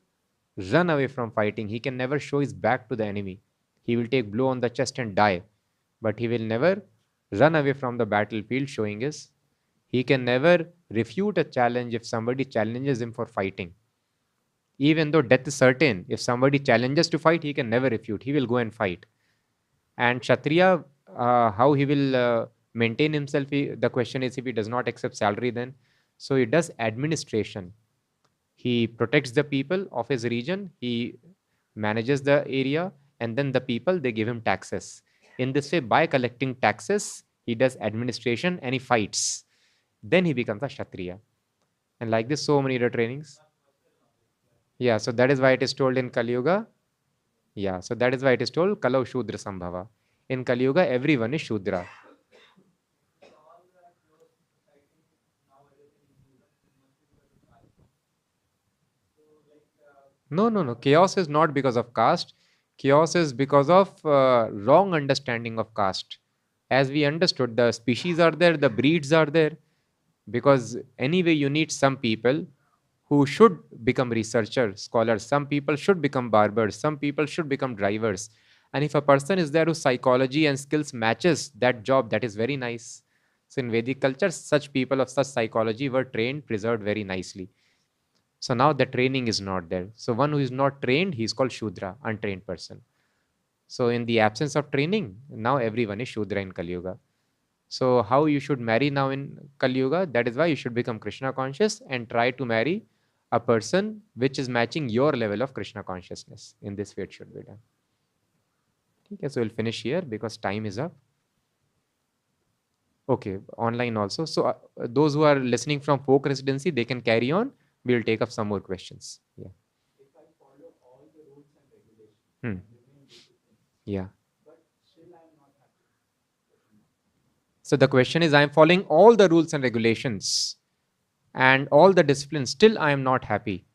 run away from fighting. He can never show his back to the enemy. He will take blow on the chest and die, but he will never run away from the battlefield showing his. He can never refute a challenge if somebody challenges him for fighting. Even though death is certain, if somebody challenges to fight, he can never refute. He will go and fight. And Kshatriya, how he will maintain himself, the question is if he does not accept salary then. So he does administration. He protects the people of his region, he manages the area, and then the people, they give him taxes. In this way, by collecting taxes, he does administration and he fights. Then he becomes a Kshatriya. And like this, so many other trainings. Yeah, so that is why it is told in Kali Yuga. Yeah, so that is why it is told Kalau Shudra Sambhava. In Kali Yuga, everyone is Shudra. No, no, no. Chaos is not because of caste. Chaos is because of wrong understanding of caste. As we understood, the species are there, the breeds are there. Because anyway, you need some people who should become researchers, scholars. Some people should become barbers. Some people should become drivers. And if a person is there whose psychology and skills matches that job, that is very nice. So in Vedic culture, such people of such psychology were trained, preserved very nicely. So now the training is not there. So one who is not trained, he is called Shudra, untrained person. So in the absence of training, now everyone is Shudra in Kali Yuga. So how you should marry now in Kali Yuga? That is why you should become Krishna conscious and try to marry a person which is matching your level of Krishna consciousness. In this way it should be done. Okay, so we'll finish here because time is up. Okay, online also. So those who are listening from folk residency, they can carry on. We'll take up some more questions. Yeah. If I follow all the rules and regulations, Hmm. remain disciplined, Yeah. but still I am not happy. So the question is, I am following all the rules and regulations and all the disciplines. Still, I am not happy.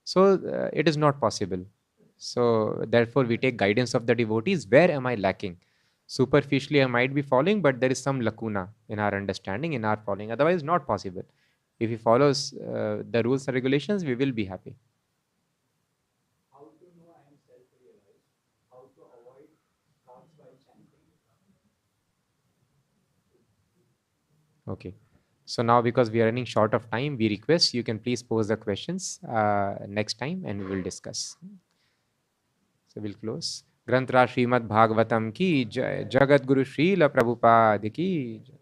So it is not possible. So therefore, we take guidance of the devotees. Where am I lacking? Superficially, I might be following, but there is some lacuna in our understanding, in our following. Otherwise, not possible. If he follows the rules and regulations, we will be happy. How to know I am self-realized? How to avoid thoughts while chanting? Okay. So now, because we are running short of time, we request you can please pose the questions next time and we will discuss. So we'll close. Grantra Śrīmad-Bhāgavatam ki jai, Jagat Guru Srila Prabhupada ki jai.